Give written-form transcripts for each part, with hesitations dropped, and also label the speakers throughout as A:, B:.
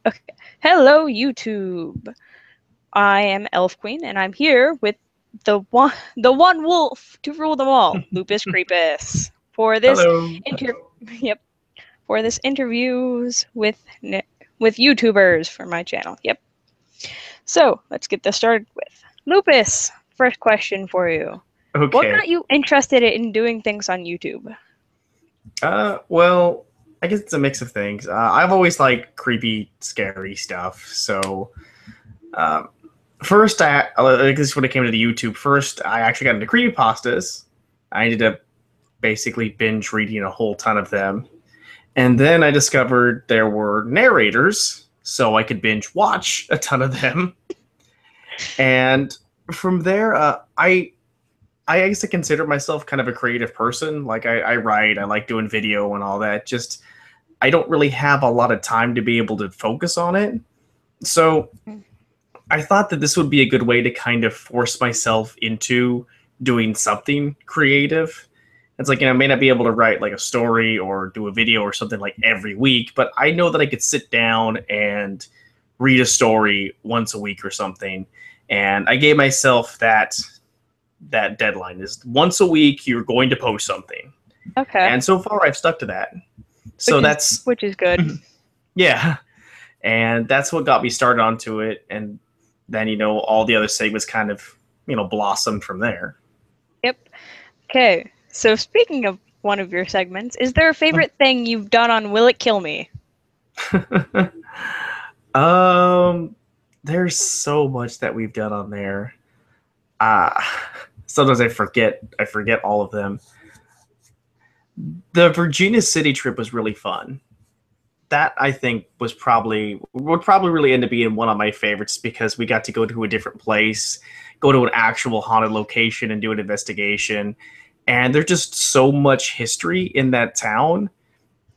A: Okay. Hello, YouTube. I am Elf Queen, and I'm here with the one wolf to rule them all, Lupus Creepus, for this
B: Hello.
A: inter. Yep, for this interviews with YouTubers for my channel. Yep. So let's get this started with Lupus. First question for you: what
B: Okay.
A: got you interested in doing things on YouTube?
B: Well, I guess it's a mix of things. I've always liked creepy, scary stuff. So, um, first, I guess when it came to the YouTube, first I actually got into creepypastas. I ended up basically binge reading a whole ton of them, and then I discovered there were narrators, so I could binge watch a ton of them. And from there, I guess I consider myself kind of a creative person. Like I write, I like doing video and all that. Just I don't really have a lot of time to be able to focus on it. So I thought that this would be a good way to kind of force myself into doing something creative. It's like, I may not be able to write like a story or do a video or something like every week, but I know that I could sit down and read a story once a week or something. And I gave myself that deadline is once a week you're going to post something,
A: Okay,
B: and so far I've stuck to that.
A: which
B: So
A: is
B: that's
A: which is good.
B: yeah, and that's what got me started onto it, and then all the other segments kind of blossomed from there.
A: Yep. Okay, so speaking of one of your segments, is there a favorite thing you've done on Will It Kill Me?
B: um there's so much that we've done on there. uh Sometimes I forget all of them. The Virginia City trip was really fun. That I think would probably really end up being one of my favorites because we got to go to a different place, go to an actual haunted location and do an investigation. And there's just so much history in that town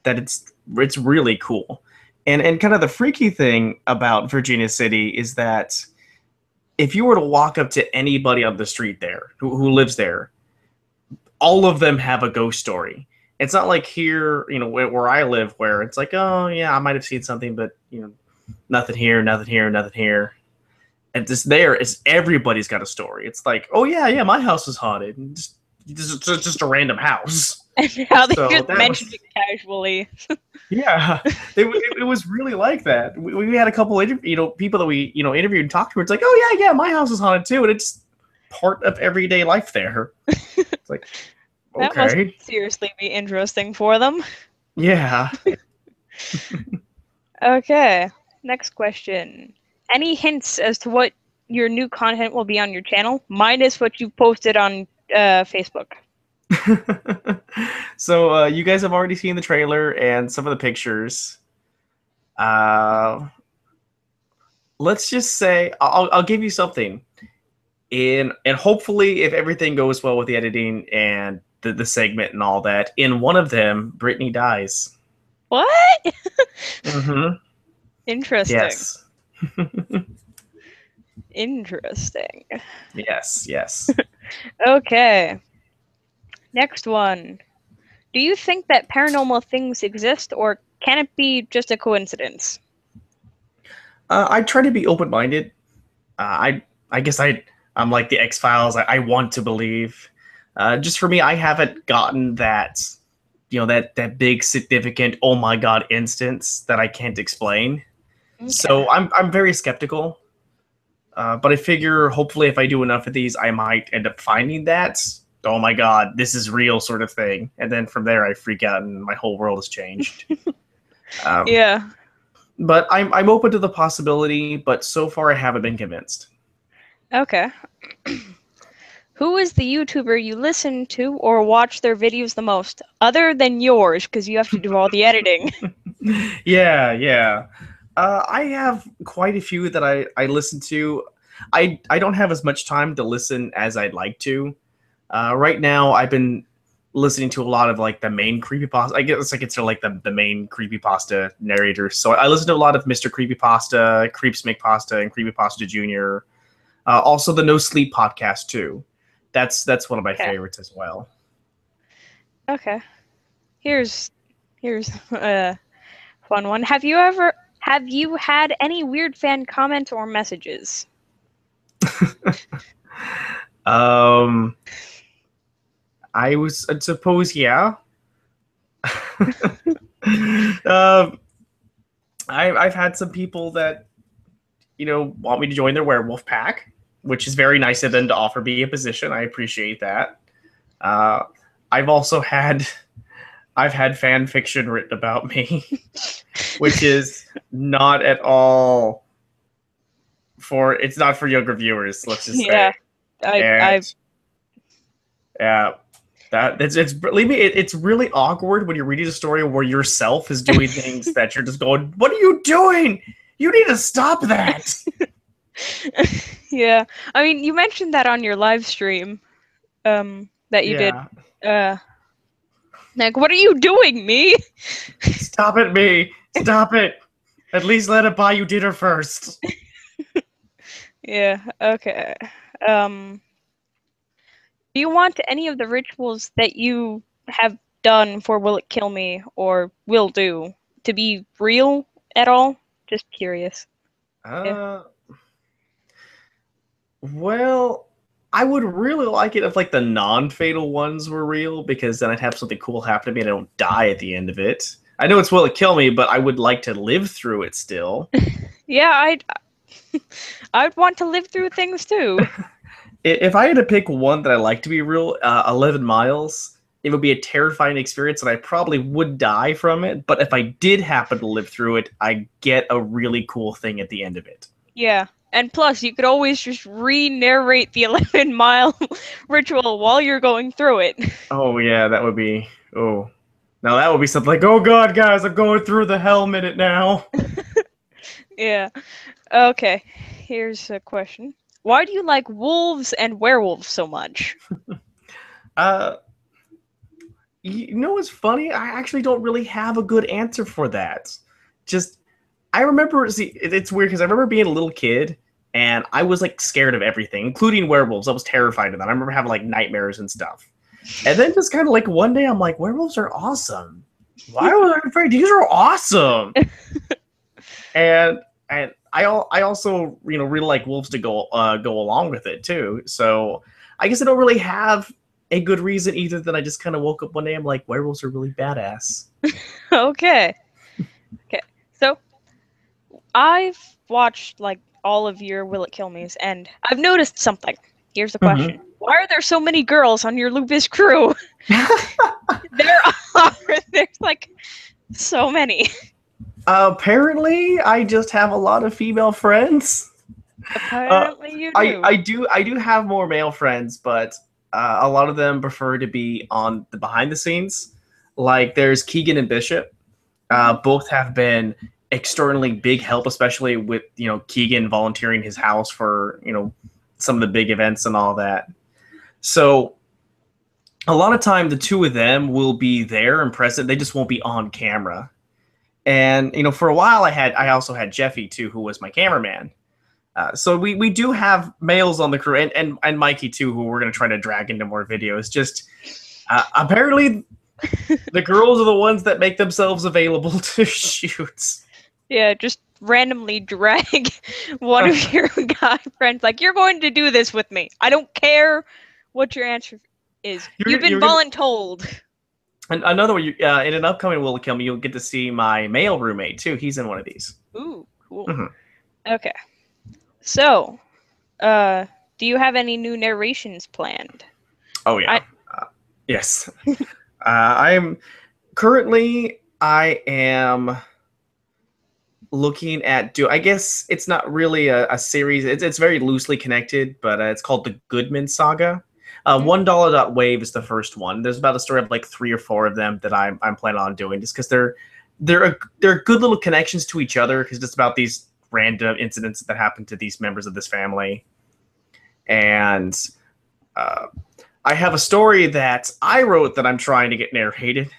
B: that it's really cool. And kind of the freaky thing about Virginia City is that if you were to walk up to anybody on the street there who lives there, all of them have a ghost story. It's not like here, where I live, where it's like, oh yeah, I might have seen something, but nothing here, nothing here, nothing here. And just there, it's everybody's got a story. It's like, oh yeah, yeah, my house is haunted, and just a random house.
A: And how they
B: So
A: just
B: that
A: mentioned
B: was
A: it casually.
B: yeah, it was really like that. We had a couple of people that we interviewed and talked to. It's like, oh yeah, yeah, my house is haunted too, and it's part of everyday life there. It's like,
A: That must
B: okay,
A: seriously be interesting for them.
B: yeah.
A: Okay, next question. Any hints as to what your new content will be on your channel, minus what you posted on Facebook?
B: So you guys have already seen the trailer and some of the pictures. Uh, let's just say I'll give you something. And hopefully, if everything goes well with the editing and the segment and all that, in one of them, Brittany dies.
A: What?
B: Mm-hmm.
A: Interesting.
B: Yes.
A: Interesting.
B: Yes. Yes.
A: Okay, next one. Do you think that paranormal things exist, or can it be just a coincidence?
B: I try to be open minded. I guess I'm like the X Files. I want to believe. Just for me, I haven't gotten that big significant oh my god instance that I can't explain.
A: Okay.
B: So I'm very skeptical. But I figure hopefully if I do enough of these, I might end up finding that oh my god, this is real sort of thing, and then from there I freak out and my whole world has changed. Um,
A: Yeah.
B: but I'm open to the possibility, but so far I haven't been convinced.
A: Okay. Who is the YouTuber you listen to or watch their videos the most, other than yours, because you have to do all the editing?
B: Yeah, yeah. I have quite a few that I listen to. I don't have as much time to listen as I'd like to. Right now, I've been listening to a lot of like the main creepypasta. I guess I consider like the main creepypasta narrators. So I listen to a lot of Mr. Creepypasta, Creeps Make Pasta, and Creepypasta Junior. Also, the No Sleep podcast too. That's one of my
A: Okay.
B: favorites as well.
A: Okay. Here's a fun one. have you had any weird fan comments or messages?
B: I suppose, yeah. um, I've had some people that want me to join their werewolf pack, which is very nice of them to offer me a position. I appreciate that. Uh, I've also had fan fiction written about me, which is not at all it's not for younger viewers. Let's just say, and
A: I've
B: yeah, it's believe me, it's really awkward when you're reading a story where yourself is doing things that you're just going, "What are you doing? You need to stop that."
A: yeah. I mean, you mentioned that on your live stream, that you did. Like, what are you doing, me?
B: Stop it, me! Stop it! At least let it buy you dinner first.
A: Yeah. Okay. Do you want any of the rituals that you have done for Will It Kill Me or will do to be real at all? Just curious. Yeah.
B: Well, I would really like it if like the non-fatal ones were real, because then I'd have something cool happen to me and I don't die at the end of it. I know it's Will It Kill Me, but I would like to live through it still.
A: Yeah, I'd want to live through things too.
B: If I had to pick one that I like to be real, 11 Miles, it would be a terrifying experience and I probably would die from it. But if I did happen to live through it, I get a really cool thing at the end of it.
A: Yeah. And plus, you could always just re-narrate the 11-mile ritual while you're going through it.
B: Oh, yeah, that would be... Oh. Now that would be something like, oh god, guys, I'm going through the hell minute now.
A: Yeah. Okay. Here's a question. Why do you like wolves and werewolves so much?
B: You know what's funny? I actually don't really have a good answer for that. Just, I remember, see, it's weird because I remember being a little kid and I was like scared of everything, including werewolves. I was terrified of them. I remember having like nightmares and stuff. And then just kind of like one day I'm like, werewolves are awesome. Why was I afraid? These are awesome. and I also really like wolves to go along with it too. So I guess I don't really have a good reason either than I just kind of woke up one day. I'm like, werewolves are really badass.
A: Okay. Okay. So I've watched like all of your Will It Kill Me's and I've noticed something. Here's the question. Why are there so many girls on your Lupus crew? There's like so many.
B: Apparently, I just have a lot of female friends.
A: Apparently, you do.
B: I do have more male friends, but a lot of them prefer to be on the behind the scenes. Like there's Keegan and Bishop. Both have been externally big help, especially with Keegan volunteering his house for some of the big events and all that. So a lot of time the two of them will be there and present. They just won't be on camera. And for a while I also had Jeffy too, who was my cameraman. So we do have males on the crew, and Mikey too, who we're gonna try to drag into more videos. Just apparently the girls are the ones that make themselves available to shoot.
A: Yeah, just randomly drag one of your guy friends. Like, you're going to do this with me. I don't care what your answer is. You've been voluntold.
B: And another one, in an upcoming Will It Kill Me, you'll get to see my male roommate too. He's in one of these.
A: Ooh, cool. Okay. So, do you have any new narrations planned?
B: Oh yeah. Yes. I am looking at I guess it's not really a series. It's very loosely connected, but it's called the Goodman Saga. $1.wave is the first one. There's about a story of like 3 or 4 of them that I'm planning on doing, just because they're good little connections to each other, because it's about these random incidents that happen to these members of this family. And I have a story that I wrote that I'm trying to get narrated.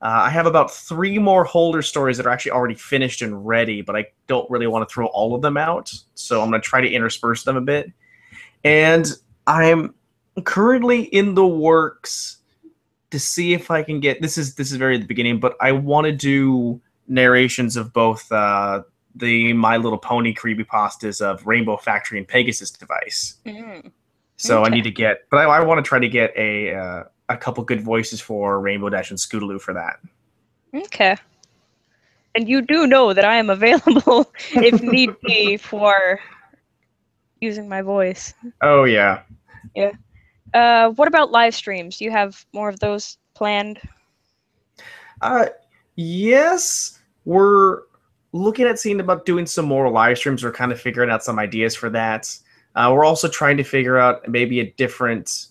B: I have about 3 more holder stories that are actually already finished and ready, but I don't really want to throw all of them out, so I'm going to try to intersperse them a bit. And I'm currently in the works to see if I can get this is very at the beginning, but I want to do narrations of both the My Little Pony creepypastas of Rainbow Factory and Pegasus Device.
A: Mm.
B: So I
A: Okay.
B: need to get, but I want to try to get a couple good voices for Rainbow Dash and Scootaloo for that.
A: Okay. And you do know that I am available if need be for using my voice.
B: Oh yeah.
A: Yeah. What about live streams? Do you have more of those planned?
B: Uh, yes, we're looking at seeing about doing some more live streams. We're kind of figuring out some ideas for that. We're also trying to figure out maybe a different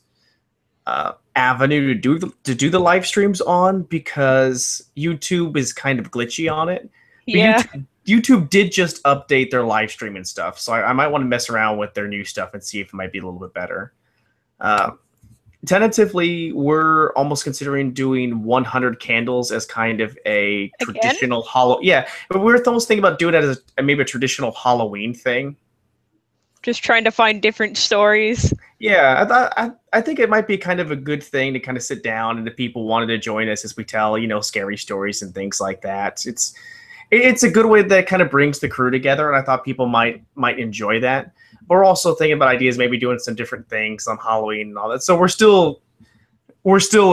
B: avenue to do the live streams on, because YouTube is kind of glitchy on it. But
A: Yeah.
B: YouTube did just update their live stream and stuff, so I might want to mess around with their new stuff and see if it might be a little bit better. Uh, Tentatively, we're almost considering doing 100 candles as kind of a
A: Again?
B: traditional Yeah, but we're almost thinking about doing it as maybe a traditional Halloween thing.
A: Just trying to find different stories.
B: Yeah, I think it might be kind of a good thing to kind of sit down and the people wanted to join us as we tell, scary stories and things like that. It's a good way that kind of brings the crew together, and I thought people might enjoy that. We're also thinking about ideas, maybe doing some different things on Halloween and all that. So we're still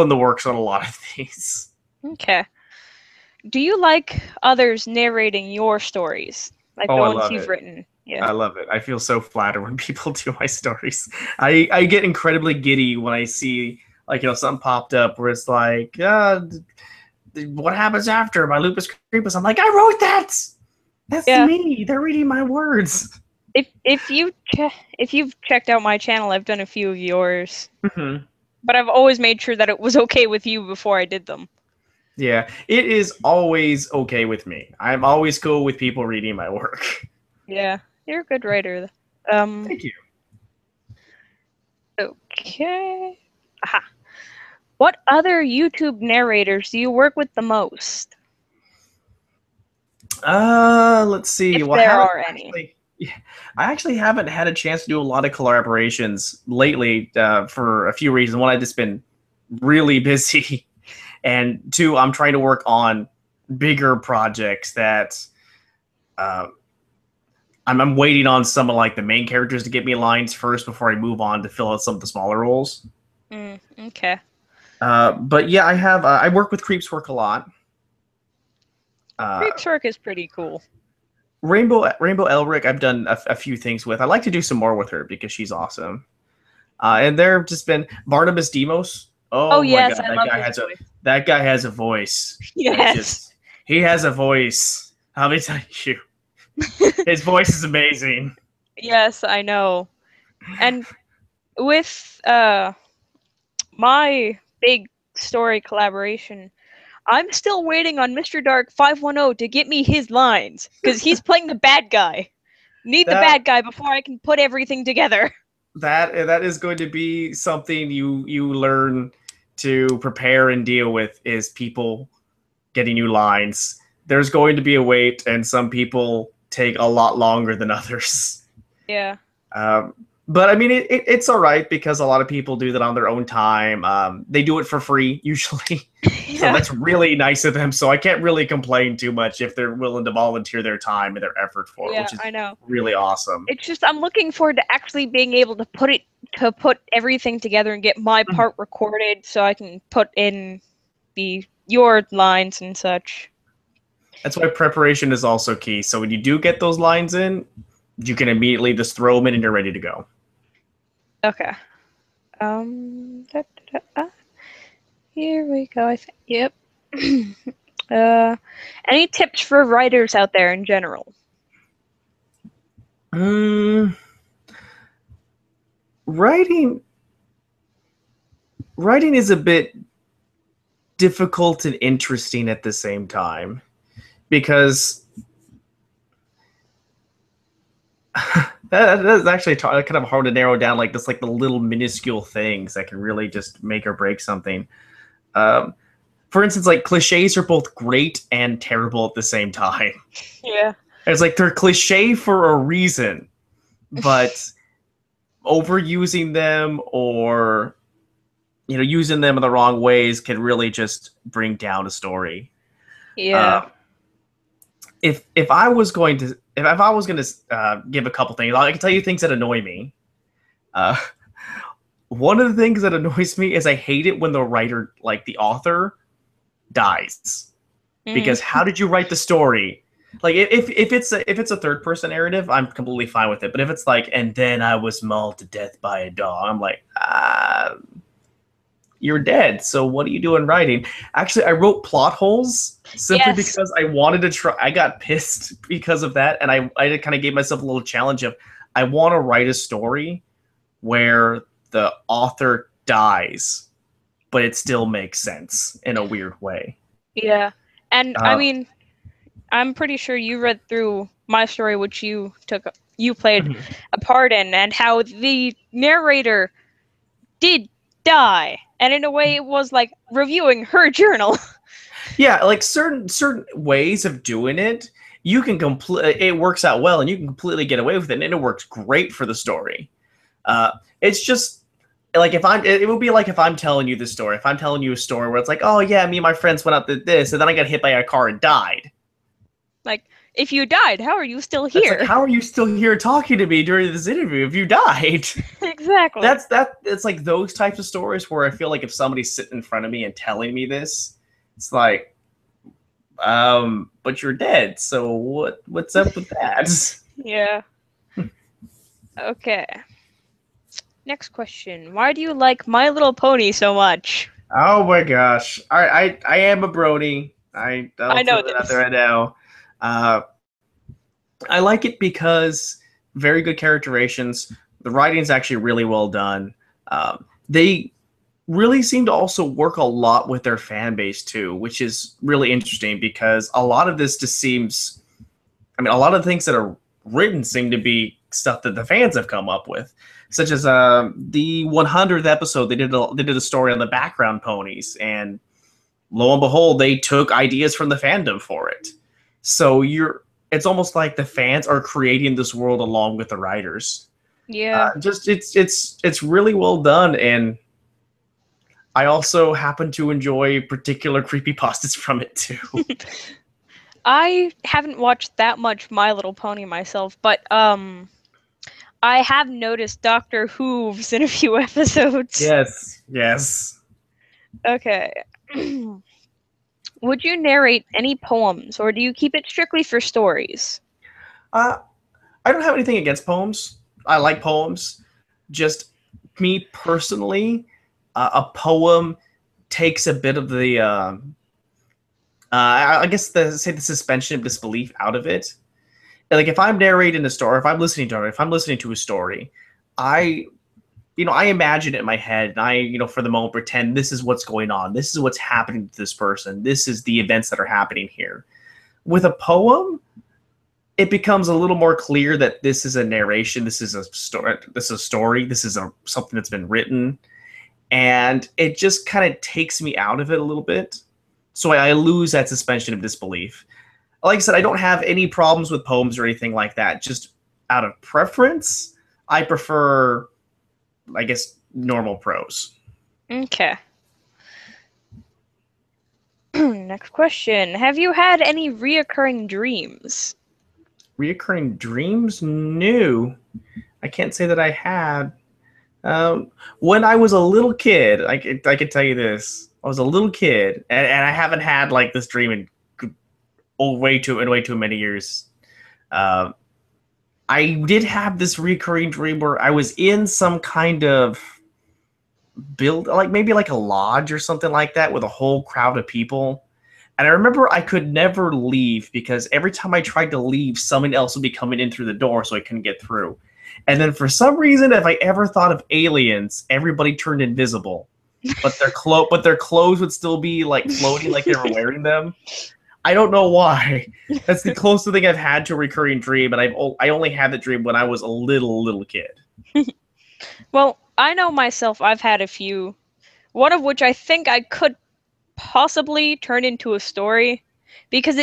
B: in the works on a lot of these.
A: Okay. Do you like others narrating your stories? Like
B: Oh,
A: the
B: I
A: ones
B: love
A: you've
B: it.
A: written? Yeah.
B: I love it. I feel so flattered when people do my stories. I get incredibly giddy when I see something popped up where it's like, what happens after by Lupus Creepus? I'm like, I wrote that. That's
A: Yeah.
B: me. They're reading my words.
A: If you've checked out my channel, I've done a few of yours.
B: Mm-hmm.
A: But I've always made sure that it was okay with you before I did them.
B: Yeah, it is always okay with me. I'm always cool with people reading my work.
A: Yeah, you're a good writer.
B: Thank you.
A: Okay. Aha. What other YouTube narrators do you work with the most?
B: Let's see.
A: If
B: Well,
A: there are any.
B: I actually haven't had a chance to do a lot of collaborations lately for a few reasons. One, I've just been really busy, and two, I'm trying to work on bigger projects that I'm waiting on some of the main characters to get me lines first before I move on to fill out some of the smaller roles.
A: Okay.
B: But yeah, I work with Creeps work a lot.
A: Creep's work is pretty cool.
B: Rainbow Elric, I've done a few things with. I'd like to do some more with her because she's awesome. And there have just been Barnabas Demos. Oh my
A: yes,
B: god,
A: I love his voice.
B: that guy has a voice.
A: Yes.
B: He has a voice. How me tell you, his voice is amazing.
A: Yes, I know. And with my big story collaboration, I'm still waiting on Mr. Dark 510 to get me his lines, because he's playing the bad guy. Need the bad guy before I can put everything together.
B: That is going to be something you learn to prepare and deal with, is people getting you lines. There's going to be a wait, and some people take a lot longer than others.
A: Yeah.
B: But I mean, it's all right because a lot of people do that on their own time. They do it for free usually,
A: Yeah.
B: so that's really nice of them. So I can't really complain too much if they're willing to volunteer their time and their effort for it, which is
A: I know.
B: really awesome.
A: It's just I'm looking forward to actually being able to put everything together and get my part recorded, so I can put in your lines and such.
B: That's why preparation is also key. So when you do get those lines in, you can immediately just throw them in and you're ready to go.
A: Okay. Here we go. I think. Yep. Any tips for writers out there in general?
B: Writing is a bit difficult and interesting at the same time, because that's actually kind of hard to narrow down, the little minuscule things that can really just make or break something. For instance, cliches are both great and terrible at the same time.
A: Yeah.
B: It's they're cliche for a reason, but overusing them or using them in the wrong ways can really just bring down a story.
A: Yeah.
B: if I was going to give a couple things, I can tell you things that annoy me. Uh, one of the things that annoys me is I hate it when the writer, like the author, dies. Because how did you write the story? Like if it's a third person narrative, I'm completely fine with it. But if it's like, and then I was mauled to death by a dog, I'm like, you're dead. So what are you doing writing? Actually, I wrote plot holes simply because I wanted to try. I got pissed because of that, and I kind of gave myself a little challenge of I want to write a story where the author dies, but it still makes sense in a weird way.
A: Yeah. And I mean, I'm pretty sure you read through my story, which you played a part in, and how the narrator did die, and in a way, it was like reviewing her journal.
B: Yeah, like certain ways of doing it, you can it works out well, and you can completely get away with it, and it works great for the story. It's just like it would be like if I'm telling you this story. If I'm telling you a story where it's like, oh yeah, me and my friends went out to this, and then I got hit by a car and died.
A: Like, if you died, how are you still here?
B: Like, how are you still here talking to me during this interview if you died?
A: Exactly.
B: It's like those types of stories where I feel like if somebody's sitting in front of me and telling me this, it's like, but you're dead. So what's up with that?
A: Yeah. Okay. Next question. Why do you like My Little Pony so much?
B: Oh my gosh. All right, I am a brony. I know that out there right now. I like it because very good characterizations. The writing is actually really well done. They really seem to also work a lot with their fan base too, which is really interesting because a lot of this just seems, I mean, a lot of the things that are written seem to be stuff that the fans have come up with, such as the 100th episode. They did a story on the background ponies, and lo and behold, they took ideas from the fandom for it. So it's almost like the fans are creating this world along with the writers.
A: Yeah.
B: It's really well done, and I also happen to enjoy particular creepypastas from it too.
A: I haven't watched that much My Little Pony myself, but I have noticed Dr. Hooves in a few episodes.
B: Yes.
A: Okay. Would you narrate any poems, or do you keep it strictly for stories?
B: I don't have anything against poems. I like poems. Just me personally, a poem takes a bit of the, I guess the suspension of disbelief out of it. Like if I'm narrating a story, if I'm listening to a story, I imagine it in my head, and I, for the moment, pretend this is what's going on. This is what's happening to this person. This is the events that are happening here. With a poem, it becomes a little more clear that this is a narration. This is a story. This is a story. This is something that's been written, and it just kind of takes me out of it a little bit. So I lose that suspension of disbelief. Like I said, I don't have any problems with poems or anything like that. Just out of preference, I prefer, I guess, normal prose.
A: Okay. Next question. Have you had any reoccurring dreams?
B: Reoccurring dreams? No. I can't say that I had. When I was a little kid, I could tell you this. I was a little kid, and I haven't had like this dream in way too many years. I did have this recurring dream where I was in some kind of like maybe like a lodge or something like that with a whole crowd of people. And I remember I could never leave because every time I tried to leave, someone else would be coming in through the door, so I couldn't get through. And then for some reason, if I ever thought of aliens, everybody turned invisible, but their clothes would still be like floating like they were wearing them. I don't know why. That's the closest thing I've had to a recurring dream, and I only had the dream when I was a little kid.
A: Well, I know myself, I've had a few, one of which I think I could possibly turn into a story, because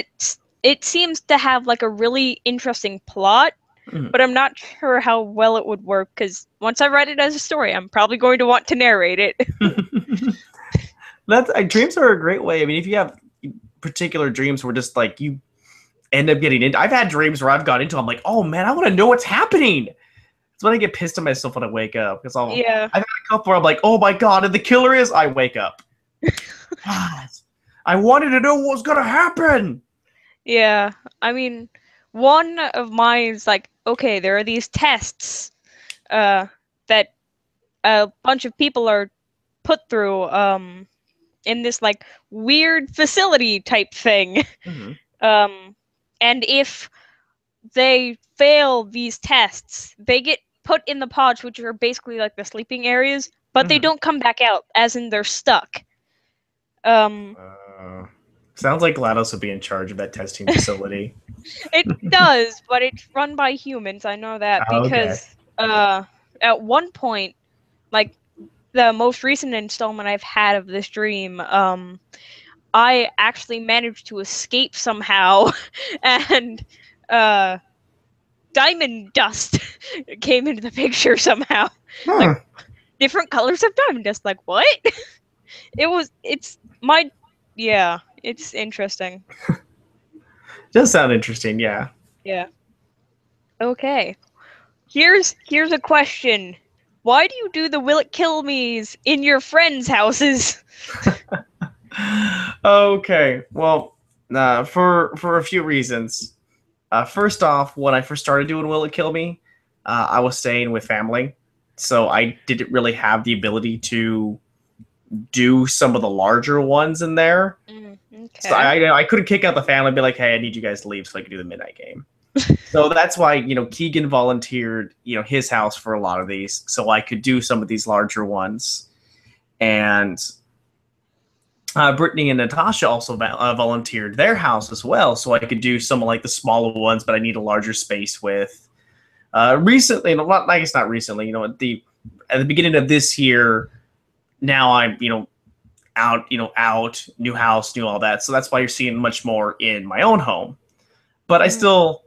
A: it seems to have like a really interesting plot, but I'm not sure how well it would work, because once I write it as a story, I'm probably going to want to narrate it.
B: Dreams are a great way. I mean, if you have particular dreams where just like end up getting into. I've had dreams where I've got into. I'm like, oh man, I want to know what's happening. It's when I get pissed at myself when I wake up because
A: Yeah.
B: I've had a couple where I'm like, oh my god, and the killer is. I wake up. God, I wanted to know what was gonna happen.
A: Yeah. I mean, one of mine is like, okay, there are these tests that a bunch of people are put through in this like weird facility type thing.
B: Mm-hmm.
A: And if they fail these tests, they get put in the pods, which are basically like the sleeping areas, but they
B: Mm-hmm.
A: don't come back out, as in they're stuck. Um,
B: Sounds like GLaDOS would be in charge of that testing facility.
A: it does, but it's run by humans. I know that
B: Oh, okay.
A: because at one point, like the most recent installment I've had of this dream, I actually managed to escape somehow, and uh, diamond dust came into the picture somehow.
B: Huh.
A: Like different colors of diamond dust. Like what? It's my, yeah. It's interesting.
B: Does sound interesting, yeah.
A: Yeah. Okay. Here's a question. Why do you do the will it kill me's in your friends' houses?
B: Okay, well, for a few reasons. First off, when I first started doing Will It Kill Me, I was staying with family, so I didn't really have the ability to do some of the larger ones in there. So
A: Okay.
B: I couldn't kick out the family and be like, hey, I need you guys to leave so I can do the midnight game. So that's why, Keegan volunteered, his house for a lot of these, so I could do some of these larger ones. And Brittany and Natasha also volunteered their house as well, so I could do some of like the smaller ones, but I need a larger space with. Recently, I guess not recently, at the beginning of this year, now I'm, out, new house, new all that. So that's why you're seeing much more in my own home. But I still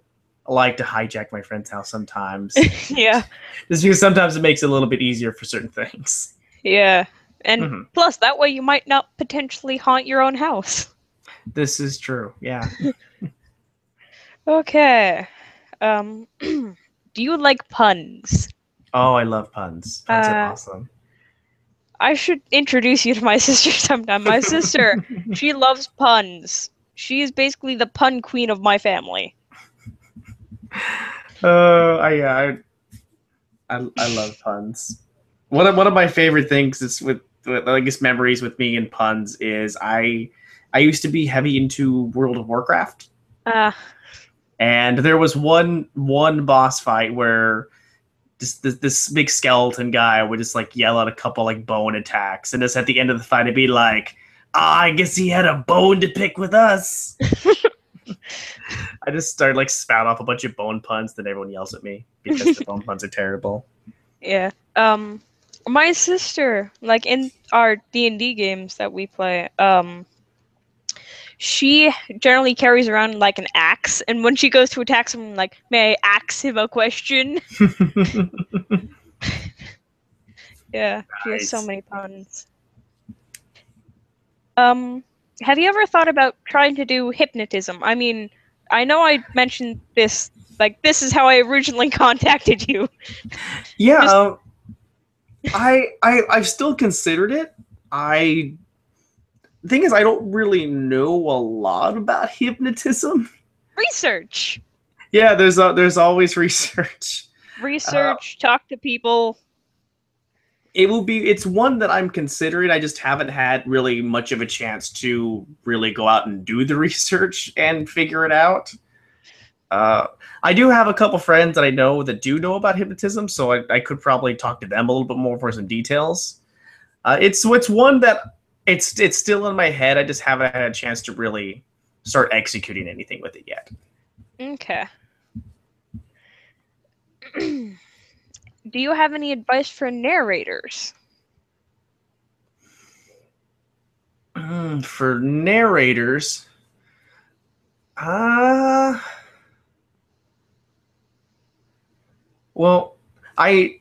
B: like to hijack my friend's house sometimes.
A: Yeah.
B: Just because sometimes it makes it a little bit easier for certain things.
A: Yeah. And
B: Mm-hmm.
A: plus, that way you might not potentially haunt your own house.
B: This is true. Yeah.
A: Okay. Do you like puns?
B: Oh, I love puns. Puns are
A: Uh,
B: awesome.
A: I should introduce you to my sister sometime. My sister, she loves puns. She is basically the pun queen of my family.
B: I love puns. One of my favorite things is with I guess memories with me and puns is I used to be heavy into World of Warcraft,
A: Uh,
B: and there was one boss fight where this big skeleton guy would just like yell out a couple like bone attacks, and just at the end of the fight, it'd be like, I guess he had a bone to pick with us. I just started like spout off a bunch of bone puns, then everyone yells at me because the bone puns are terrible.
A: yeah. My sister, like in our D&D games that we play, she generally carries around like an axe, and when she goes to attack someone, like, may I ask him a question? Yeah, she has so
B: Nice.
A: many puns. Have you ever thought about trying to do hypnotism? I mean, I know I mentioned this, like, this is how I originally contacted you.
B: Yeah,
A: Just
B: I've still considered it. The thing is, I don't really know a lot about hypnotism.
A: research.
B: Yeah, there's always research.
A: Research, talk to people.
B: It's one that I'm considering. I just haven't had really much of a chance to really go out and do the research and figure it out. I do have a couple friends that I know that do know about hypnotism, so I could probably talk to them a little bit more for some details. It's one that it's still in my head. I just haven't had a chance to really start executing anything with it yet.
A: Okay. Do you have any advice for narrators?
B: For narrators, uh well, I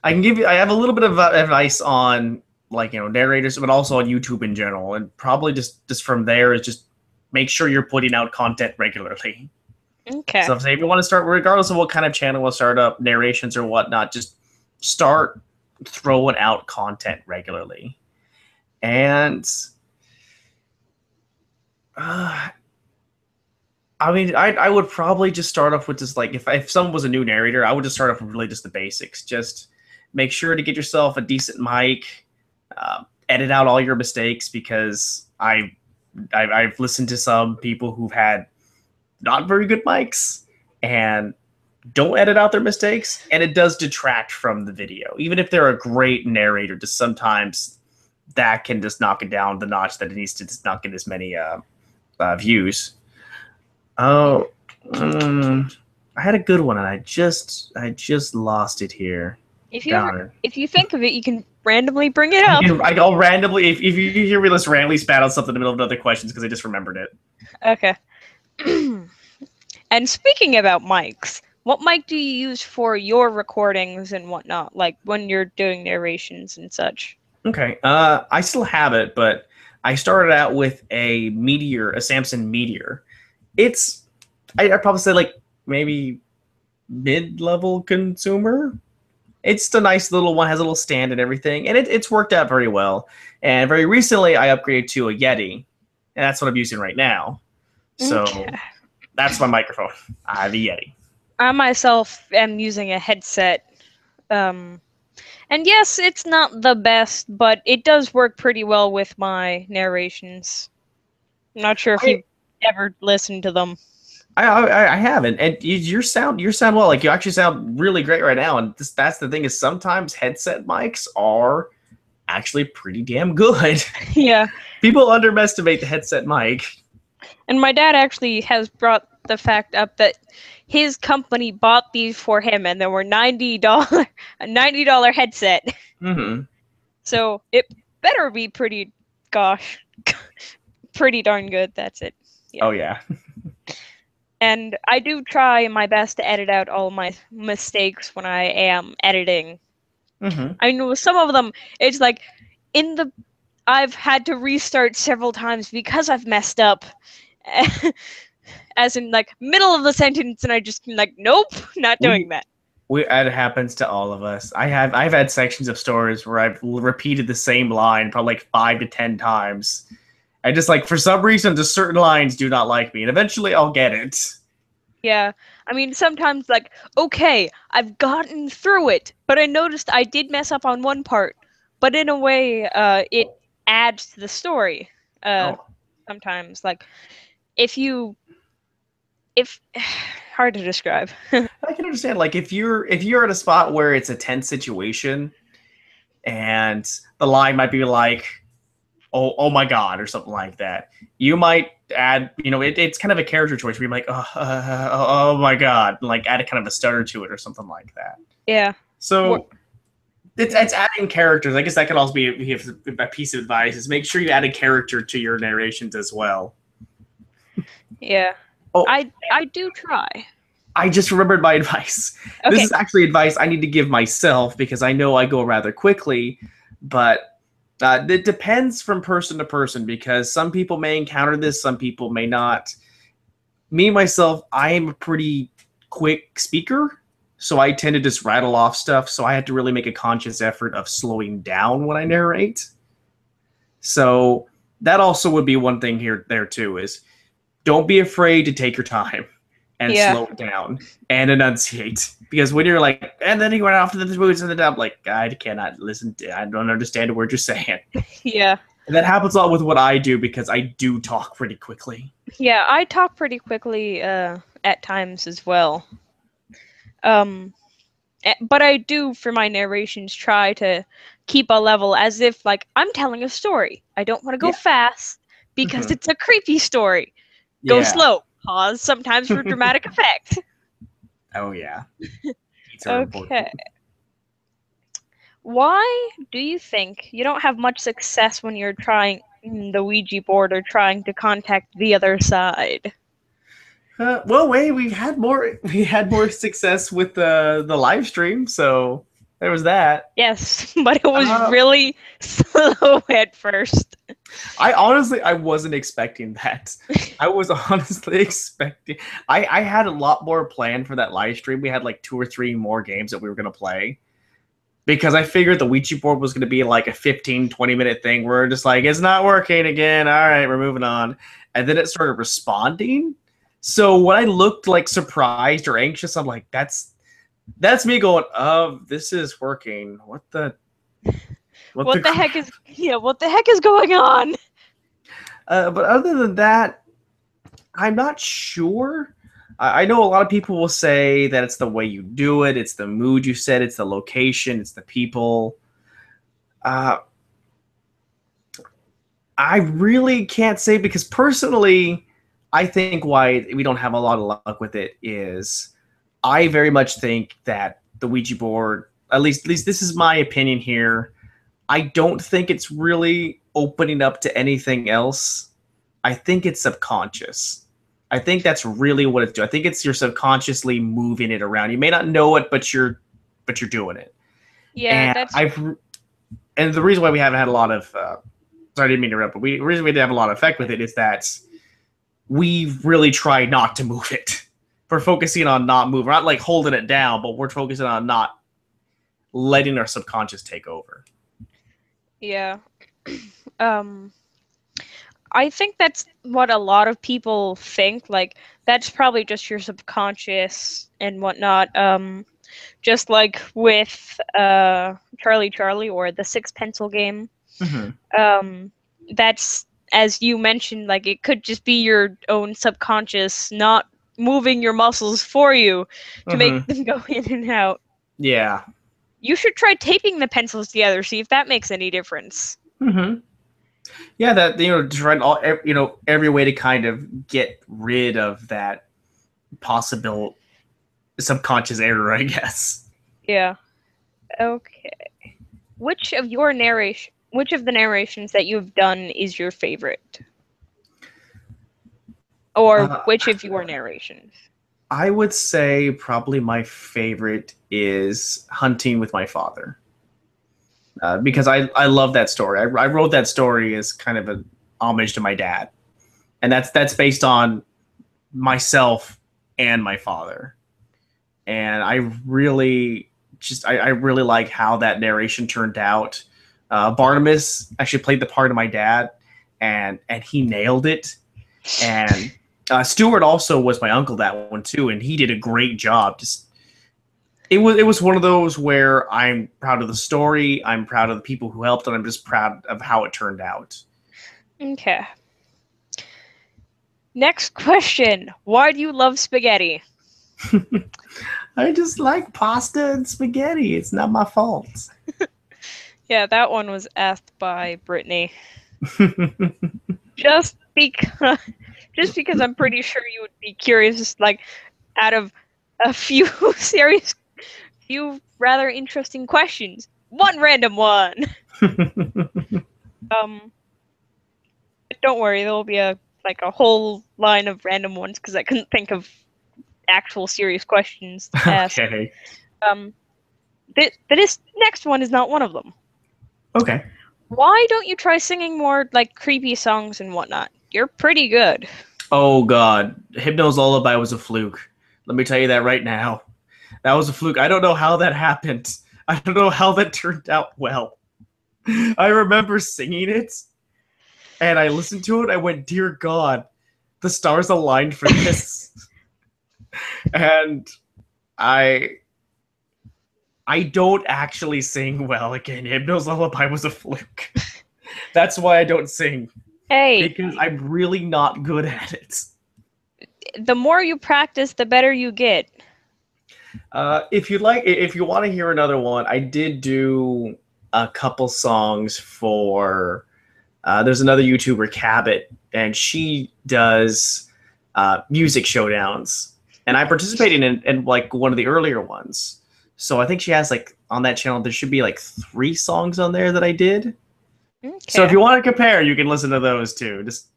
B: can give you. I have a little bit of advice on like narrators, but also on YouTube in general, and probably just from there is just make sure you're putting out content regularly.
A: Okay.
B: So if you want to start, regardless of what kind of channel will start up, narrations or whatnot, just start throwing out content regularly. And I mean, I would probably just start off with just like if someone was a new narrator, I would just start off with really just the basics. Just make sure to get yourself a decent mic, edit out all your mistakes, because I've listened to some people who've had not very good mics and don't edit out their mistakes, and it does detract from the video. Even if they're a great narrator, just sometimes that can just knock it down the notch that it needs to just not get as many views. Oh, I had a good one, and I just lost it here.
A: If you think of it, you can randomly bring it up.
B: I'll randomly, if you hear me, let's randomly spat out something in the middle of other questions because I just remembered it.
A: Okay. And speaking about mics, what mic do you use for your recordings and whatnot, like when you're doing narrations and such?
B: Okay. I still have it, but I started out with a Samson Meteor. It's, I'd probably say like maybe mid-level consumer. It's a nice little one, has a little stand and everything, and it's worked out very well. And very recently, I upgraded to a Yeti, and that's what I'm using right now. So that's my microphone. I have a Yeti.
A: I myself am using a headset. And yes, it's not the best, but it does work pretty well with my narrations. I'm not sure if you've ever listened to them.
B: I haven't, and you sound well. Like you actually sound really great right now. And that's the thing, is sometimes headset mics are actually pretty damn good.
A: Yeah.
B: People underestimate the headset mic.
A: And my dad actually has brought the fact up that his company bought these for him, and they were $90 a $90 headset.
B: Mm-hmm.
A: So it better be pretty darn good. That's it.
B: Yeah. Oh yeah.
A: And I do try my best to edit out all my mistakes when I am editing.
B: Mm-hmm.
A: I know some of them, it's like I've had to restart several times because I've messed up. As in, like, middle of the sentence, and I just like, nope, not doing that.
B: It happens to all of us. I've had sections of stories where I've repeated the same line probably like 5 to 10 times. I just, like, for some reason, just certain lines do not like me, and eventually I'll get it.
A: Yeah, I mean, sometimes, like, okay, I've gotten through it, but I noticed I did mess up on one part, but in a way, it adds to the story. Sometimes, like, hard to describe.
B: I can understand, like, if you're at a spot where it's a tense situation, and the line might be like, oh my god, or something like that, you might add, it's kind of a character choice where you're like, oh my god, like add a kind of a stutter to it or something like that.
A: Yeah.
B: So it's adding characters. I guess that could also be a piece of advice, is make sure you add a character to your narrations as well.
A: Yeah. Oh, I do try.
B: I just remembered my advice. Okay. This is actually advice I need to give myself, because I know I go rather quickly, but it depends from person to person, because some people may encounter this, some people may not. Me, myself, I am a pretty quick speaker, so I tend to just rattle off stuff, so I have to really make a conscious effort of slowing down when I narrate. So that also would be one thing there too, is don't be afraid to take your time and slow it down and enunciate. Because when you're like, and then you went off to the woods and then I'm like, I cannot listen to, I don't understand a word you're saying.
A: Yeah.
B: And that happens a lot with what I do, because I do talk pretty quickly.
A: Yeah, I talk pretty quickly at times as well. But I do, for my narrations, try to keep a level as if, like, I'm telling a story. I don't want to go fast because it's a creepy story. Go slow. Pause sometimes for dramatic effect.
B: Oh, yeah.
A: Okay. Why do you think you don't have much success when you're trying the Ouija board or trying to contact the other side?
B: Well, we had more success with the live stream, so There was that.
A: Yes, but it was
B: Uh,
A: really slow at first.
B: I wasn't expecting that. I was honestly expecting. I had a lot more planned for that live stream. We had like 2 or 3 more games that we were gonna play because I figured the Ouija board was gonna be like a 15-20 minute thing where we're just like it's not working again. All right, we're moving on, and then it started responding. So when I looked like surprised or anxious, I'm like, that's me going, this is working. What the
A: What the
B: crap?
A: heck is what the heck is going on?
B: But other than that, I'm not sure. I know a lot of people will say that it's the way you do it, it's the mood you set, it's the location, it's the people. Uh, I really can't say because personally, I think why we don't have a lot of luck with it is I very much think that the Ouija board, at least this is my opinion here, I don't think it's really opening up to anything else. I think it's subconscious. I think that's really what it's doing. I think it's you're subconsciously moving it around. You may not know it, but you're doing it.
A: Yeah,
B: And
A: that's
B: and the reason why we haven't had a lot of sorry, I didn't mean to interrupt, but the reason we didn't have a lot of effect with it is that we've really tried not to move it. We're focusing on not moving. We're not like holding it down, but we're focusing on not letting our subconscious take over.
A: yeah. Um I think that's what a lot of people think. Like that's probably just your subconscious and whatnot. Just like with Charlie Charlie or the Six Pencil game.
B: Mm-hmm.
A: Um, that's as you mentioned, like it could just be your own subconscious not moving your muscles for you to make
B: Mm-hmm.
A: them go in and out.
B: Yeah.
A: You should try taping the pencils together, see if that makes any difference.
B: Mm-hmm. Yeah, that trying all every way to kind of get rid of that possible subconscious error, I guess.
A: Yeah. Okay. Which of the narrations that you've done is your favorite? Or
B: Uh,
A: which of your narrations?
B: I would say probably my favorite is Hunting with My Father. Because I love that story. I wrote that story as kind of an homage to my dad, and that's based on myself and my father. And I really like how that narration turned out. Barnabas actually played the part of my dad, and he nailed it. And Stuart also was my uncle that one too, and he did a great job. Just it was one of those where I'm proud of the story, I'm proud of the people who helped, and I'm just proud of how it turned out.
A: Okay. Next question. Why do you love spaghetti?
B: I just like pasta and spaghetti. It's not my fault.
A: Yeah, that one was asked by Brittany. Just because I'm pretty sure you would be curious, like out of a few few rather interesting questions. One random one. Um don't worry, there'll be a whole line of random ones because I couldn't think of actual serious questions to ask.
B: Okay.
A: This next one is not one of them.
B: Okay.
A: Why don't you try singing more like creepy songs and whatnot? You're pretty good.
B: Oh God, Hypno's lullaby was a fluke. Let me tell you that right now. That was a fluke. I don't know how that happened. I don't know how that turned out well. I remember singing it, and I listened to it. I went, "Dear God, the stars aligned for this." And I don't actually sing well again. Hypno's lullaby was a fluke. That's why I don't sing.
A: Hey,
B: Because I'm really not good at it.
A: the more you practice, the better you get.
B: If you want to hear another one, I did do a couple songs for. There's another YouTuber, Cabot, and she does music showdowns, and I participated in like one of the earlier ones. So I think she has like on that channel there should be like 3 songs on there that I did.
A: Okay.
B: So if you want to compare, you can listen to those too. Just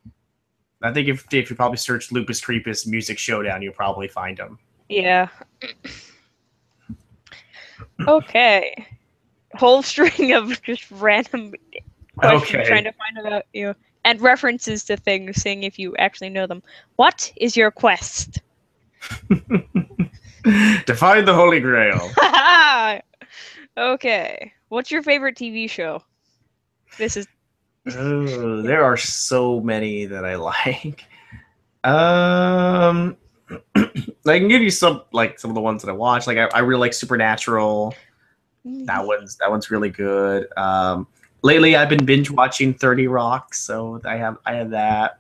B: I think if you probably search Lupus Creepus Music Showdown, you'll probably find them.
A: Yeah. Okay. whole string of just random questions trying
B: Okay.
A: to find out you and references to things, seeing if you actually know them. What is your quest?
B: To find the Holy Grail.
A: Okay. What's your favorite TV show? This is
B: Oh, there are so many that I like. Um, I can give you some of the ones that I watch. Like I really like Supernatural. That one's really good. Lately I've been binge watching 30 Rock, so I have that.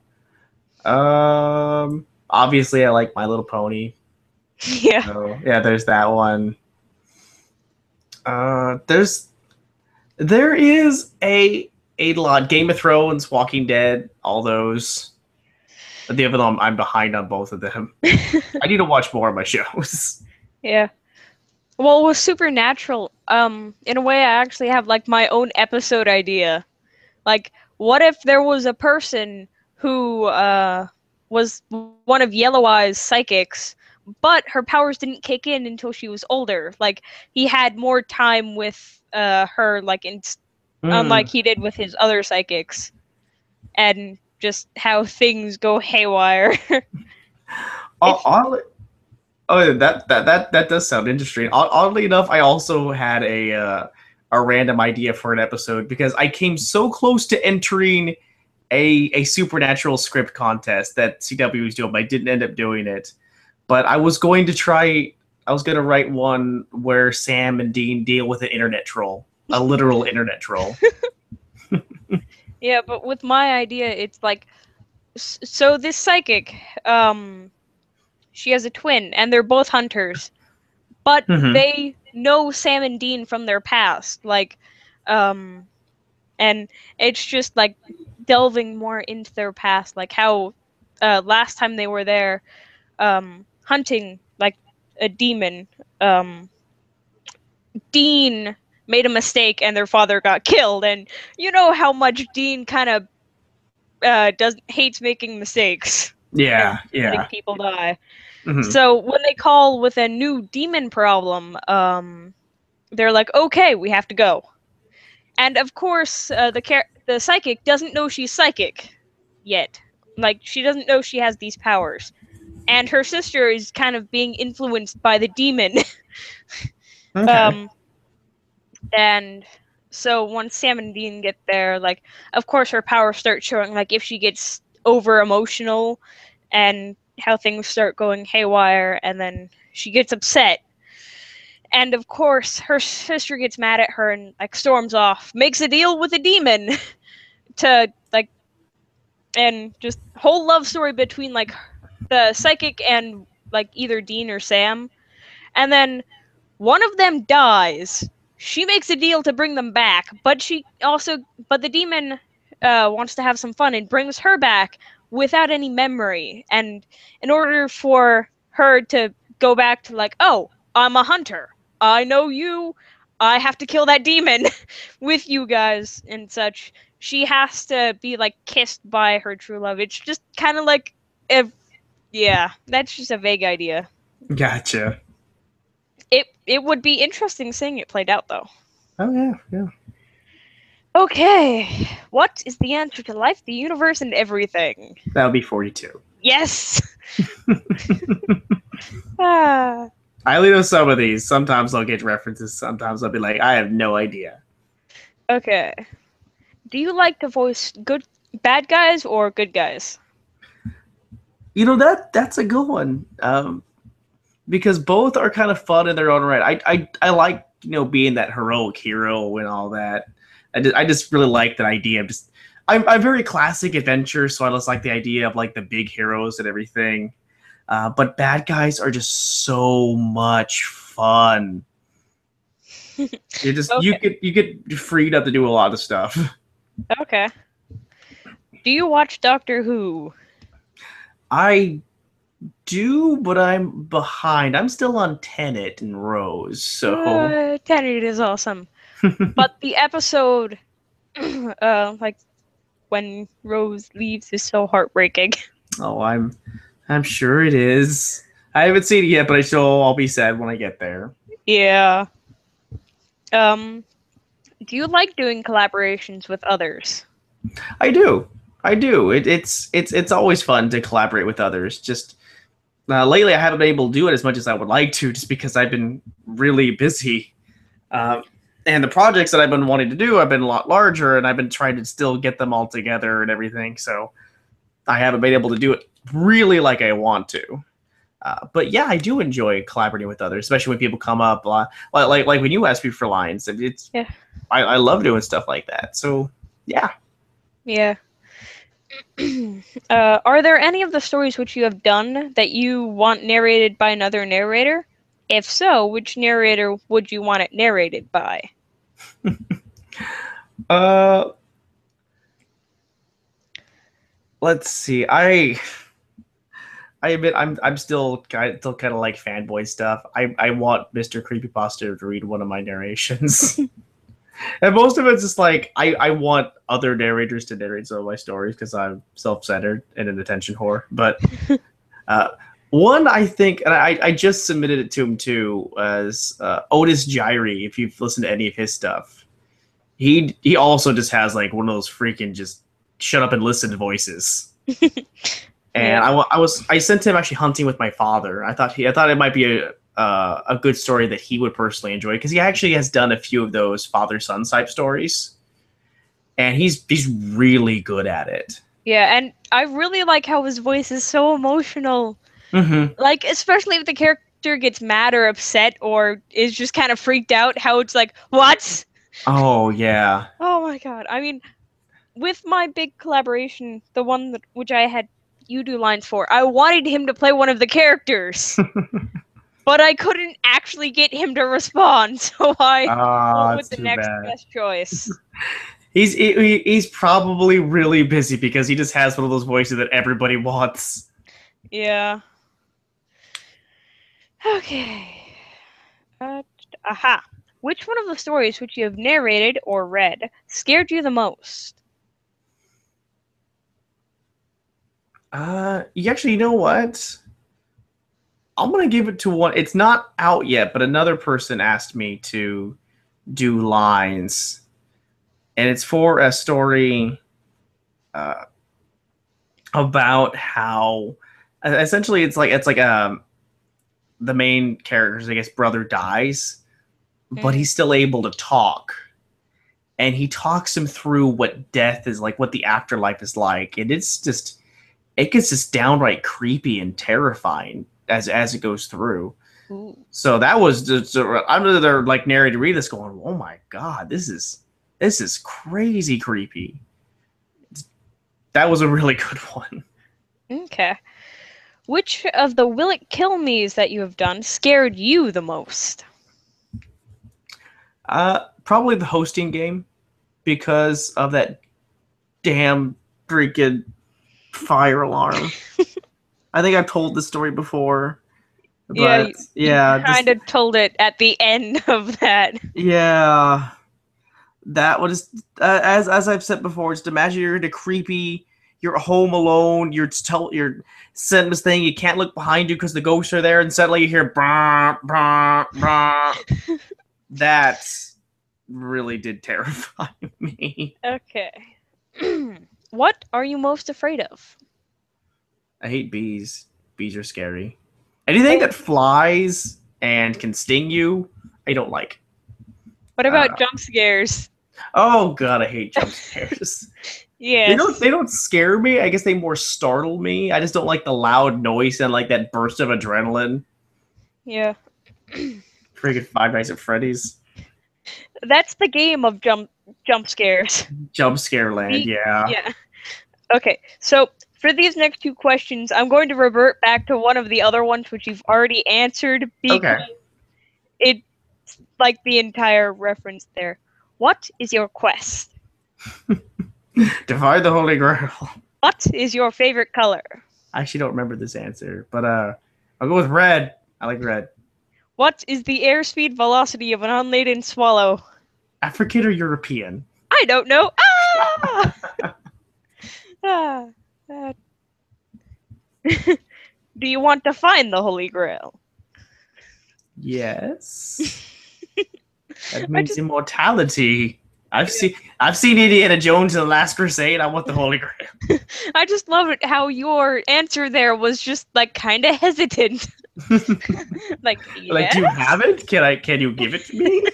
B: Obviously I like My Little Pony.
A: yeah.
B: So yeah, there's that one. There's there is a lot. Game of Thrones, Walking Dead, all those. But the other one, I'm behind on both of them. I need to watch more of my shows.
A: Yeah. Well, with Supernatural, in a way, I actually have like my own episode idea. Like, what if there was a person who was one of Yellow Eye's psychics, but her powers didn't kick in until she was older? Like, he had more time with her, like, unlike
B: Mm.
A: he did with his other psychics, and just how things go haywire.
B: All,
A: If
B: all, oh, that does sound interesting. Oddly enough, I also had a random idea for an episode because I came so close to entering a supernatural script contest that CW was doing, but I didn't end up doing it. But I was going to try. I was going to write one where Sam and Dean deal with an internet troll, a literal internet troll.
A: yeah, but with my idea, it's like so this psychic, she has a twin, and they're both hunters, but
B: Mm-hmm.
A: they know Sam and Dean from their past, like, um, and it's just like delving more into their past, like how last time they were there, hunting like a demon, um, Dean made a mistake and their father got killed, and you know how much Dean kind of does hates making mistakes and
B: Yeah,
A: letting
B: yeah.
A: people die.
B: Mm-hmm.
A: So when they call with a new demon problem, they're like, "Okay, we have to go." And of course, the psychic doesn't know she's psychic yet. Like she doesn't know she has these powers, and her sister is kind of being influenced by the demon.
B: Okay.
A: um, and so once Sam and Dean get there, like, of course, her powers start showing. Like if she gets over emotional, and how things start going haywire, and then she gets upset. And of course, her sister gets mad at her and like storms off, makes a deal with a demon to like, and just whole love story between like the psychic and like either Dean or Sam. And then one of them dies. She makes a deal to bring them back, but the demon wants to have some fun and brings her back without any memory. And in order for her to go back to like, oh, I'm a hunter. I know you. I have to kill that demon with you guys and such. She has to be like kissed by her true love. It's just kind of like, if yeah, that's just a vague idea.
B: Gotcha.
A: It would be interesting seeing it played out though.
B: Oh yeah, yeah.
A: Okay, what is the answer to life, the universe, and everything?
B: That'll be 42.
A: Yes. ah.
B: I only know some of these. Sometimes I'll get references. Sometimes I'll be like, I have no idea.
A: Okay. Do you like to voice bad guys or good guys?
B: You know that's a good one. Because both are kind of fun in their own right. I like being that heroic hero and all that. I just really like that idea. I'm very classic adventure, so I just like the idea of like the big heroes and everything. But bad guys are just so much fun. You
A: Okay.
B: get freed up to do a lot of stuff.
A: Okay. Do you watch Doctor Who?
B: I do, but I'm behind. I'm still on Tenet and Rose, so
A: Tenet is awesome, but the episode, like when Rose leaves, is so heartbreaking.
B: oh, I'm sure it is. I haven't seen it yet, but I'll be sad when I get there.
A: Yeah. Um. Do you like doing collaborations with others?
B: I do. I do. It's always fun to collaborate with others. Just lately, I haven't been able to do it as much as I would like to, just because I've been really busy. Um, and the projects that I've been wanting to do have been a lot larger, and I've been trying to still get them all together and everything. So I haven't been able to do it really like I want to. But yeah, I do enjoy collaborating with others, especially when people come up, like when you ask me for lines.
A: Yeah.
B: I love doing stuff like that. So yeah.
A: Yeah. Are there any of the stories which you have done that you want narrated by another narrator? If so, which narrator would you want it narrated by?
B: Uh, let's see. I admit I'm still kind of like fanboy stuff. I want Mr. Creepypasta to read one of my narrations. And most of it's just like I want other narrators to narrate some of my stories because I'm self-centered and an attention whore. But uh, one I think, and I just submitted it to him too, was Otis Gyri. If you've listened to any of his stuff, he also just has like one of those freaking just shut up and listen voices. And
A: Yeah.
B: I sent him actually hunting with my father. I thought it might be a good story that he would personally enjoy because he actually has done a few of those father son type stories, and he's really good at it.
A: Yeah, and I really like how his voice is so emotional.
B: Mm-hmm.
A: Like, especially if the character gets mad or upset or is just kind of freaked out, how it's like, what?
B: Oh yeah.
A: Oh my god. I mean, with my big collaboration, the one which I had you do lines for, I wanted him to play one of the characters, but I couldn't actually get him to respond, so I went
B: Ah,
A: with
B: it's
A: the
B: too
A: next
B: bad.
A: best choice.
B: He's probably really busy because he just has one of those voices that everybody wants.
A: Yeah. Okay. Aha. Which one of the stories which you have narrated or read scared you the most?
B: You know what? I'm gonna give it to one. It's not out yet, but another person asked me to do lines, and it's for a story uh, about how essentially it's like the main character's I guess brother dies, but
A: Mm.
B: he's still able to talk, and he talks him through what death is like, what the afterlife is like, and it gets just downright creepy and terrifying as it goes through.
A: Ooh.
B: So that was just I'm there like narrating read this going, oh my god, this is crazy creepy. That was a really good one.
A: Okay. Which of the Will It Kill Me's that you have done scared you the most?
B: Probably the hosting game because of that damn freaking fire alarm. I think I've told this story before,
A: Yeah,
B: but
A: you
B: yeah,
A: kind
B: just
A: of told it at the end of that.
B: yeah, that was as I've said before. Just imagine you're in a creepy, you're home alone. You're sitting this thing. You can't look behind you because the ghosts are there, and suddenly you hear brah, brah, brah. That really did terrify me.
A: Okay. What are you most afraid of?
B: I hate bees. Bees are scary. Anything
A: Oh,
B: that flies and can sting you, I don't like.
A: what about
B: Uh,
A: jump scares?
B: oh god, I hate jump scares.
A: Yes.
B: They don't scare me. I guess they more startle me. I just don't like the loud noise and like that burst of adrenaline.
A: Yeah.
B: Friggin' Five Nights at Freddy's.
A: That's the game of jump scares.
B: Jump scare land,
A: The
B: yeah.
A: yeah. Okay. So for these next two questions, I'm going to revert back to one of the other ones which you've already answered because
B: Okay.
A: it's like the entire reference there. What is your quest?
B: Divide the Holy Grail.
A: What is your favorite color?
B: I actually don't remember this answer, but I'll go with red. I like red.
A: What is the airspeed velocity of an unladen swallow?
B: African or European?
A: I don't know. Ah! ah. ah. Do you want to find the Holy Grail?
B: Yes. That
A: I
B: means
A: just
B: immortality. I've seen Indiana Jones and the Last Crusade. I want the Holy Grail.
A: I just love it how your answer there was just like kind of hesitant. Like,
B: Like, do you
A: yes.
B: have it? Can you give it to me?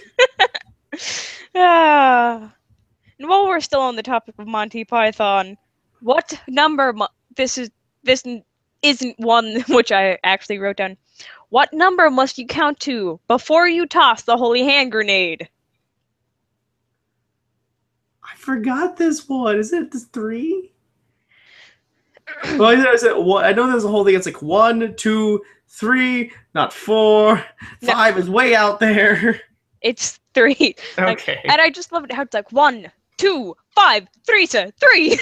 A: Ah. And while we're still on the topic of Monty Python, what number? This isn't one which I actually wrote down. What number must you count to before you toss the holy hand grenade?
B: I forgot this one. Is it this 3? Well, I know there's a whole thing. It's like 1, 2, 3, not 4.
A: No.
B: 5 is way out there.
A: It's 3. Like,
B: Okay.
A: and I just love it how it's like 1, 2, 5, 3, 3.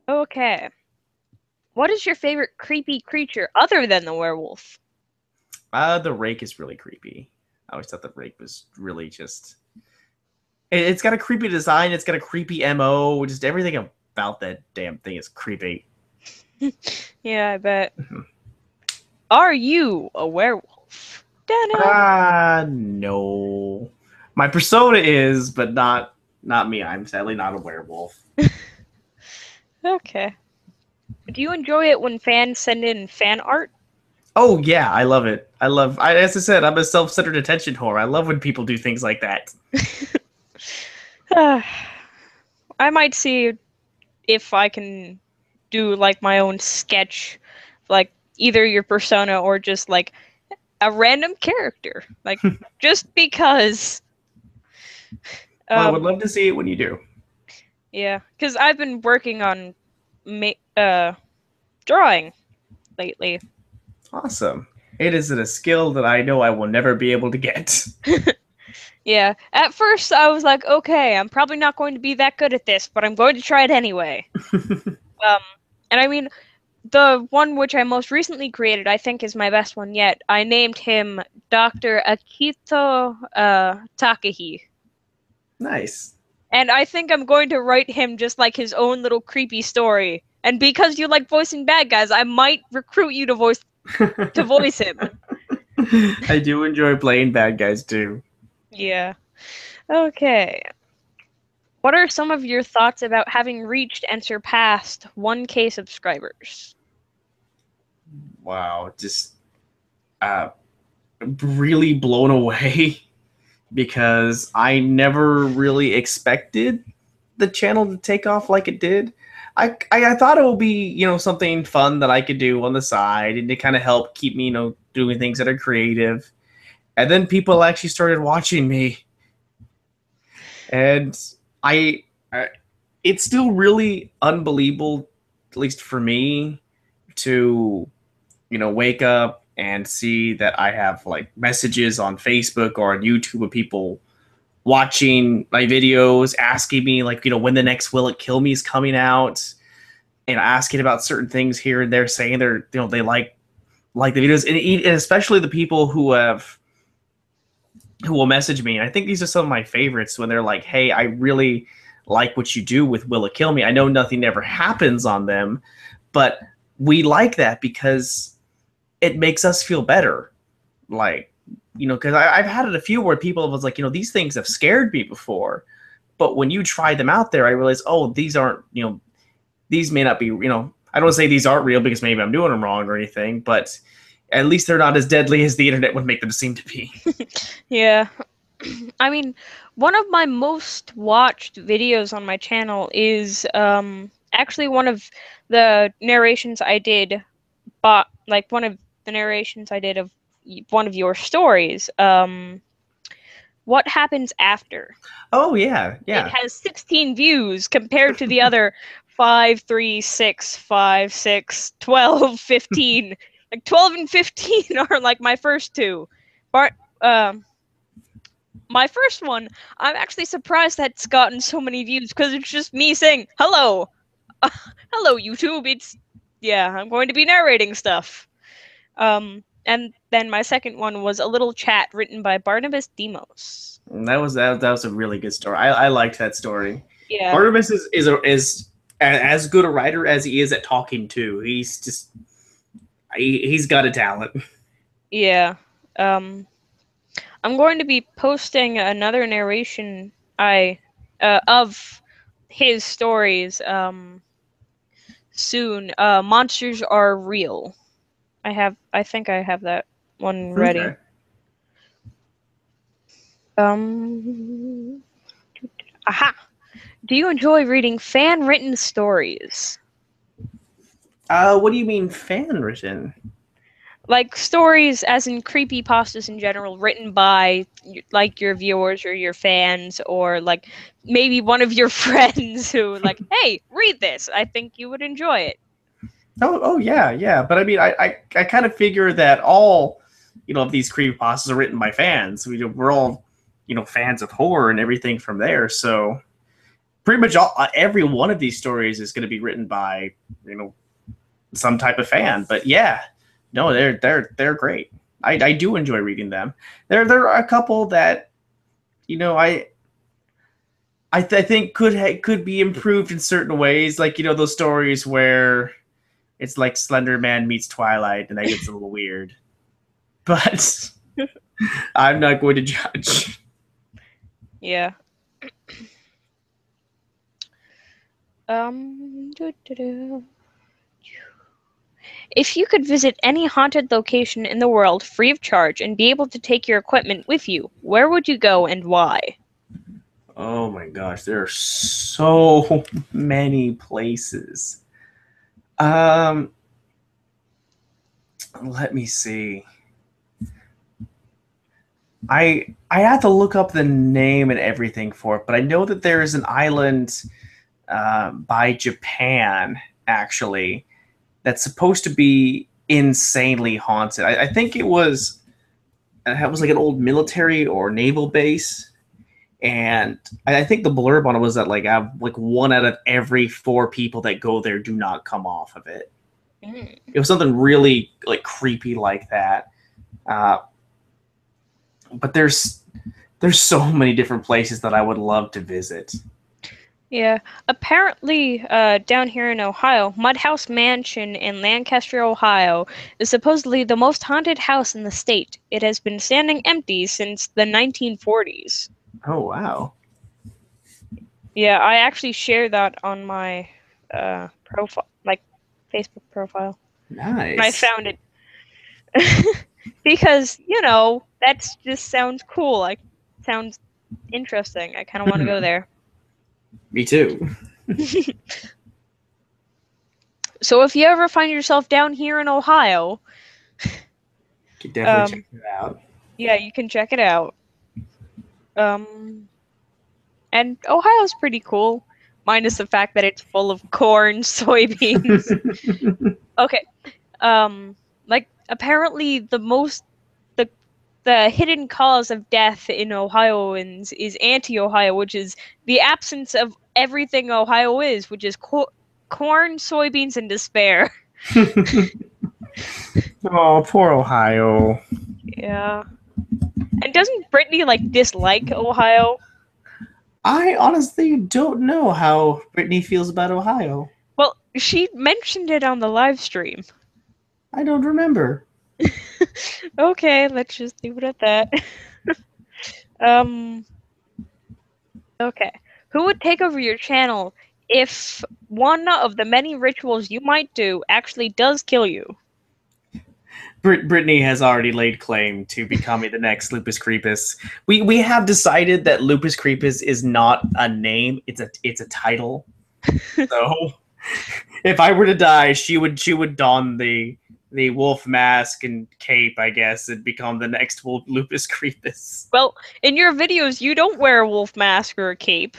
A: Okay. What is your favorite creepy creature other than the werewolf?
B: The rake is really creepy. I always thought the rake was really just. It's got a creepy design. It's got a creepy MO. Just everything about that damn thing is creepy.
A: Yeah, I bet. Are you a werewolf?
B: No. My persona is, but not me. I'm sadly not a werewolf.
A: Okay. Do you enjoy it when fans send in fan art?
B: Oh yeah, I love it. As I said, I'm a self-centered attention whore. I love when people do things like that.
A: I might see if I can do like my own sketch, like either your persona or just like a random character, like just because.
B: Well, I would love to see it when you do.
A: Yeah, because I've been working on drawing lately.
B: Awesome. It is a skill that I know I will never be able to get.
A: Yeah, at first I was like, okay, I'm probably not going to be that good at this, but I'm going to try it anyway. And I mean, the one which I most recently created, I think is my best one yet. I named him Dr. Akito Takahi.
B: Nice.
A: And I think I'm going to write him just like his own little creepy story. And because you like voicing bad guys, I might recruit you to voice him.
B: I do enjoy playing bad guys too.
A: Yeah. Okay. What are some of your thoughts about having reached and surpassed 1K subscribers?
B: Wow, just really blown away because I never really expected the channel to take off like it did. I thought it would be, something fun that I could do on the side and to kind of help keep me, doing things that are creative. And then people actually started watching me. And it's still really unbelievable, at least for me, to, wake up and see that I have like messages on Facebook or on YouTube of people watching my videos, asking me like, when the next Will It Kill Me is coming out, and asking about certain things here and there, saying they like the videos, and especially the people who will message me. And I think these are some of my favorites when they're like, hey, I really like what you do with Will It Kill Me. I know nothing ever happens on them, but we like that because it makes us feel better. Like, because I've had it a few where people was like, these things have scared me before, but when you try them out there, I realized, oh, these aren't, these may not be, I don't want to say these aren't real because maybe I'm doing them wrong or anything, but at least they're not as deadly as the internet would make them seem to be.
A: Yeah. I mean, one of my most watched videos on my channel is actually one of the narrations I did, but like one of the narrations I did of one of your stories. What happens after?
B: Oh yeah, yeah.
A: It has 16 views compared to the other 5, 3, 6, 5, 6, 12, 15. Like 12 and 15 are like my first two. But my first one, I'm actually surprised that's gotten so many views because it's just me saying, hello. Hello, YouTube. I'm going to be narrating stuff. And then my second one was a little chat written by Barnabas Demos.
B: That was a really good story. I liked that story.
A: Yeah.
B: Barnabas is as good a writer as he is at talking too. He's just he's got a talent.
A: Yeah. I'm going to be posting another narration of his stories soon. Monsters Are Real. I think I have that one ready.
B: Okay.
A: Aha. Do you enjoy reading fan-written stories?
B: What do you mean fan written?
A: Like stories as in creepypastas in general, written by like your viewers or your fans, or like maybe one of your friends who like, hey, read this, I think you would enjoy it.
B: Oh yeah, yeah. But I mean, I kind of figure that all, of these creepypastas are written by fans. We're all, fans of horror and everything from there. So pretty much every one of these stories is going to be written by, some type of fan. But yeah, no, they're great. I do enjoy reading them. There are a couple that, I think could be improved in certain ways. Like, those stories where it's like Slender Man meets Twilight, and that gets a little weird. But I'm not going to judge.
A: Yeah. If you could visit any haunted location in the world free of charge and be able to take your equipment with you, where would you go and why?
B: Oh my gosh, there are so many places. Um, Let me see. I have to look up the name and everything for it, but I know that there is an island by Japan actually that's supposed to be insanely haunted. I think it was like an old military or naval base, and I think the blurb on it was that like one out of every four people that go there do not come off of it.
A: Mm.
B: It was something really like creepy like that. But there's so many different places that I would love to visit.
A: Yeah, apparently, down here in Ohio, Mudhouse Mansion in Lancaster, Ohio, is supposedly the most haunted house in the state. It has been standing empty since the 1940s.
B: Oh wow!
A: Yeah, I actually shared that on my profile, like Facebook profile, and I
B: Nice.
A: found it because that just sounds cool. Like, sounds interesting. I kind of want to go there.
B: Me too.
A: So if you ever find yourself down here in Ohio,
B: Could definitely check
A: um,
B: it out.
A: yeah, you can check it out. And Ohio's pretty cool, minus the fact that it's full of corn, soybeans. Okay, like apparently the the hidden cause of death in Ohioans is anti-Ohio, which is the absence of everything Ohio is, which is corn, soybeans, and despair.
B: Oh, poor Ohio.
A: Yeah. And doesn't Brittany like dislike Ohio?
B: I honestly don't know how Brittany feels about Ohio.
A: Well, she mentioned it on the live stream.
B: I don't remember.
A: Okay, let's just leave it at that. Um, okay. Who would take over your channel if one of the many rituals you might do actually does kill you?
B: Brittany has already laid claim to becoming the next Lupus Creepus. We have decided that Lupus Creepus is not a name; it's a title. So if I were to die, she would don the wolf mask and cape, I guess, and become the next Lupus Creepus.
A: Well, in your videos, you don't wear a wolf mask or a cape.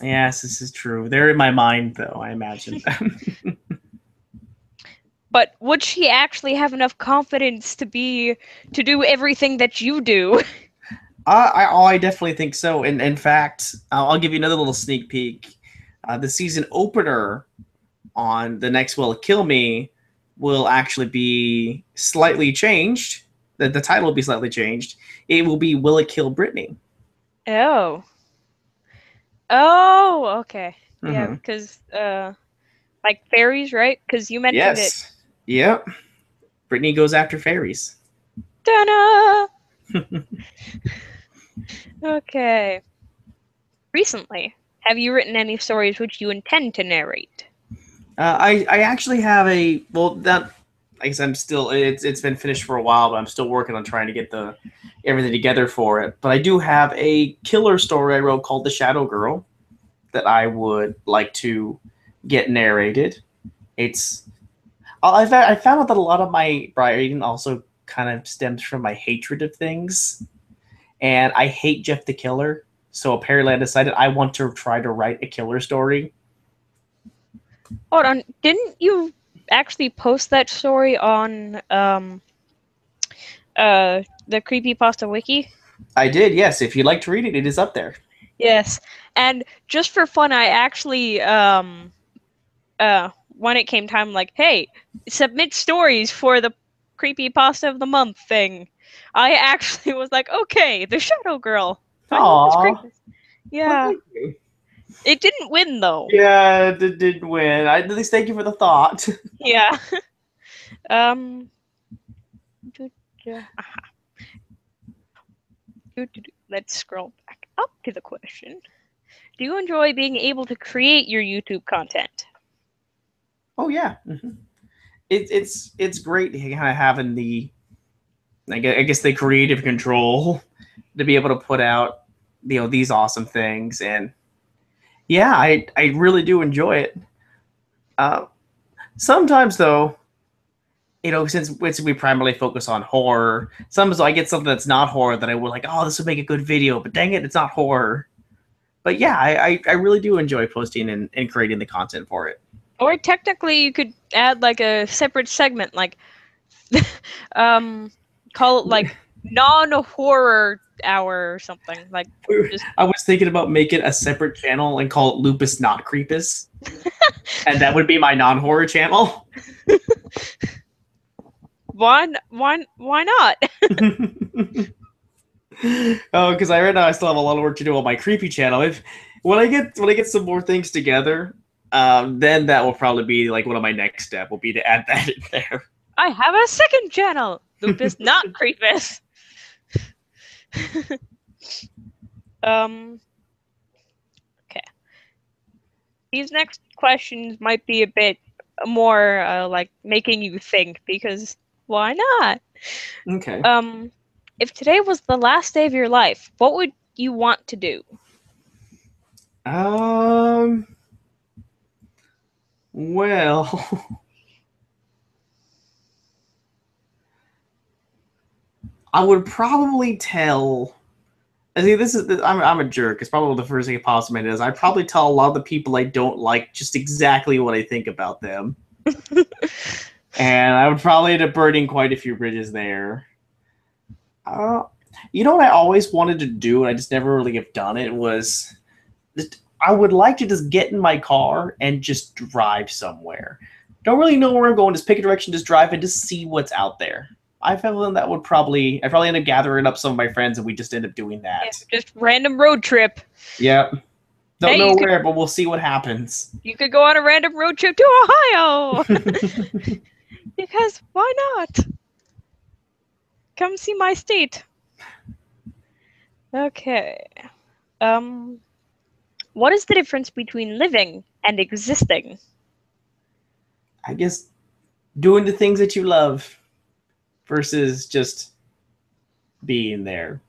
B: Yes, this is true. They're in my mind, though. I imagine.
A: But would she actually have enough confidence to do everything that you do?
B: I definitely think so. And in fact, I'll give you another little sneak peek. The season opener on the next Will It Kill Me will actually be slightly changed. The title will be slightly changed. It will be Will It Kill Brittany?
A: Oh. Oh, okay. Yeah,
B: Mm-hmm.
A: because like fairies, right? Because you mentioned it.
B: Yes. Yep. Brittany goes after fairies.
A: Ta-da! Okay. Recently, have you written any stories which you intend to narrate?
B: I actually have a well that I guess I'm still it's been finished for a while, but I'm still working on trying to get the everything together for it. But I do have a killer story I wrote called The Shadow Girl that I would like to get narrated. It's I found out that a lot of my writing also kind of stems from my hatred of things, and I hate Jeff the Killer. So apparently, I decided I want to try to write a killer story.
A: Hold on, didn't you actually post that story on the Creepypasta wiki?
B: I did, yes. If you'd like to read it, it is up there.
A: Yes. And just for fun, I actually when it came time, like, hey, submit stories for the Creepypasta of the month thing. I actually was like, okay, the Shadow Girl by Lupus
B: Aw.
A: Creepus.
B: Well,
A: Yeah.
B: thank you.
A: It didn't win though.
B: Yeah, it did win. At least thank you for the thought.
A: Yeah. Um let's scroll back up to the question. Do you enjoy being able to create your YouTube content?
B: Oh yeah, it's great kind of having the I guess the creative control to be able to put out these awesome things, and yeah, I really do enjoy it. Uh, Sometimes though, since we primarily focus on horror, sometimes I get something that's not horror that I would like. Oh, this would make a good video, but dang it, it's not horror. But yeah, I really do enjoy posting and creating the content for it.
A: Or technically you could add like a separate segment, like um call it like non-horror hour or something. Like just
B: I was thinking about making a separate channel and call it Lupus Not Creepus, and that would be my non-horror channel.
A: why not?
B: Oh, because right now I still have a lot of work to do on my creepy channel. If when I get some more things together, then that will probably be like one of my next step will be to add that in there.
A: I have a second channel. Lupus not Creepus. um okay. These next questions might be a bit more like making you think because why not?
B: Okay.
A: If today was the last day of your life, what would you want to do?
B: Um. Well, I would probably tell. I think this is. I'm a jerk. It's probably the first thing that pops in my head is I'd probably tell a lot of the people I don't like just exactly what I think about them, and I would probably end up burning quite a few bridges there. Uh, what I always wanted to do, and I just never really have done it, was I would like to just get in my car and just drive somewhere. Don't really know where I'm going, just pick a direction, just drive and just see what's out there. I feel that I'd probably end up gathering up some of my friends and we just end up doing that.
A: Yeah, just random road trip.
B: Yep. Don't
A: Hey,
B: know where, but we'll see what happens.
A: You could go on a random road trip to Ohio. Because why not? Come see my state. Okay. What is the difference between living and existing?
B: I guess doing the things that you love versus just being there.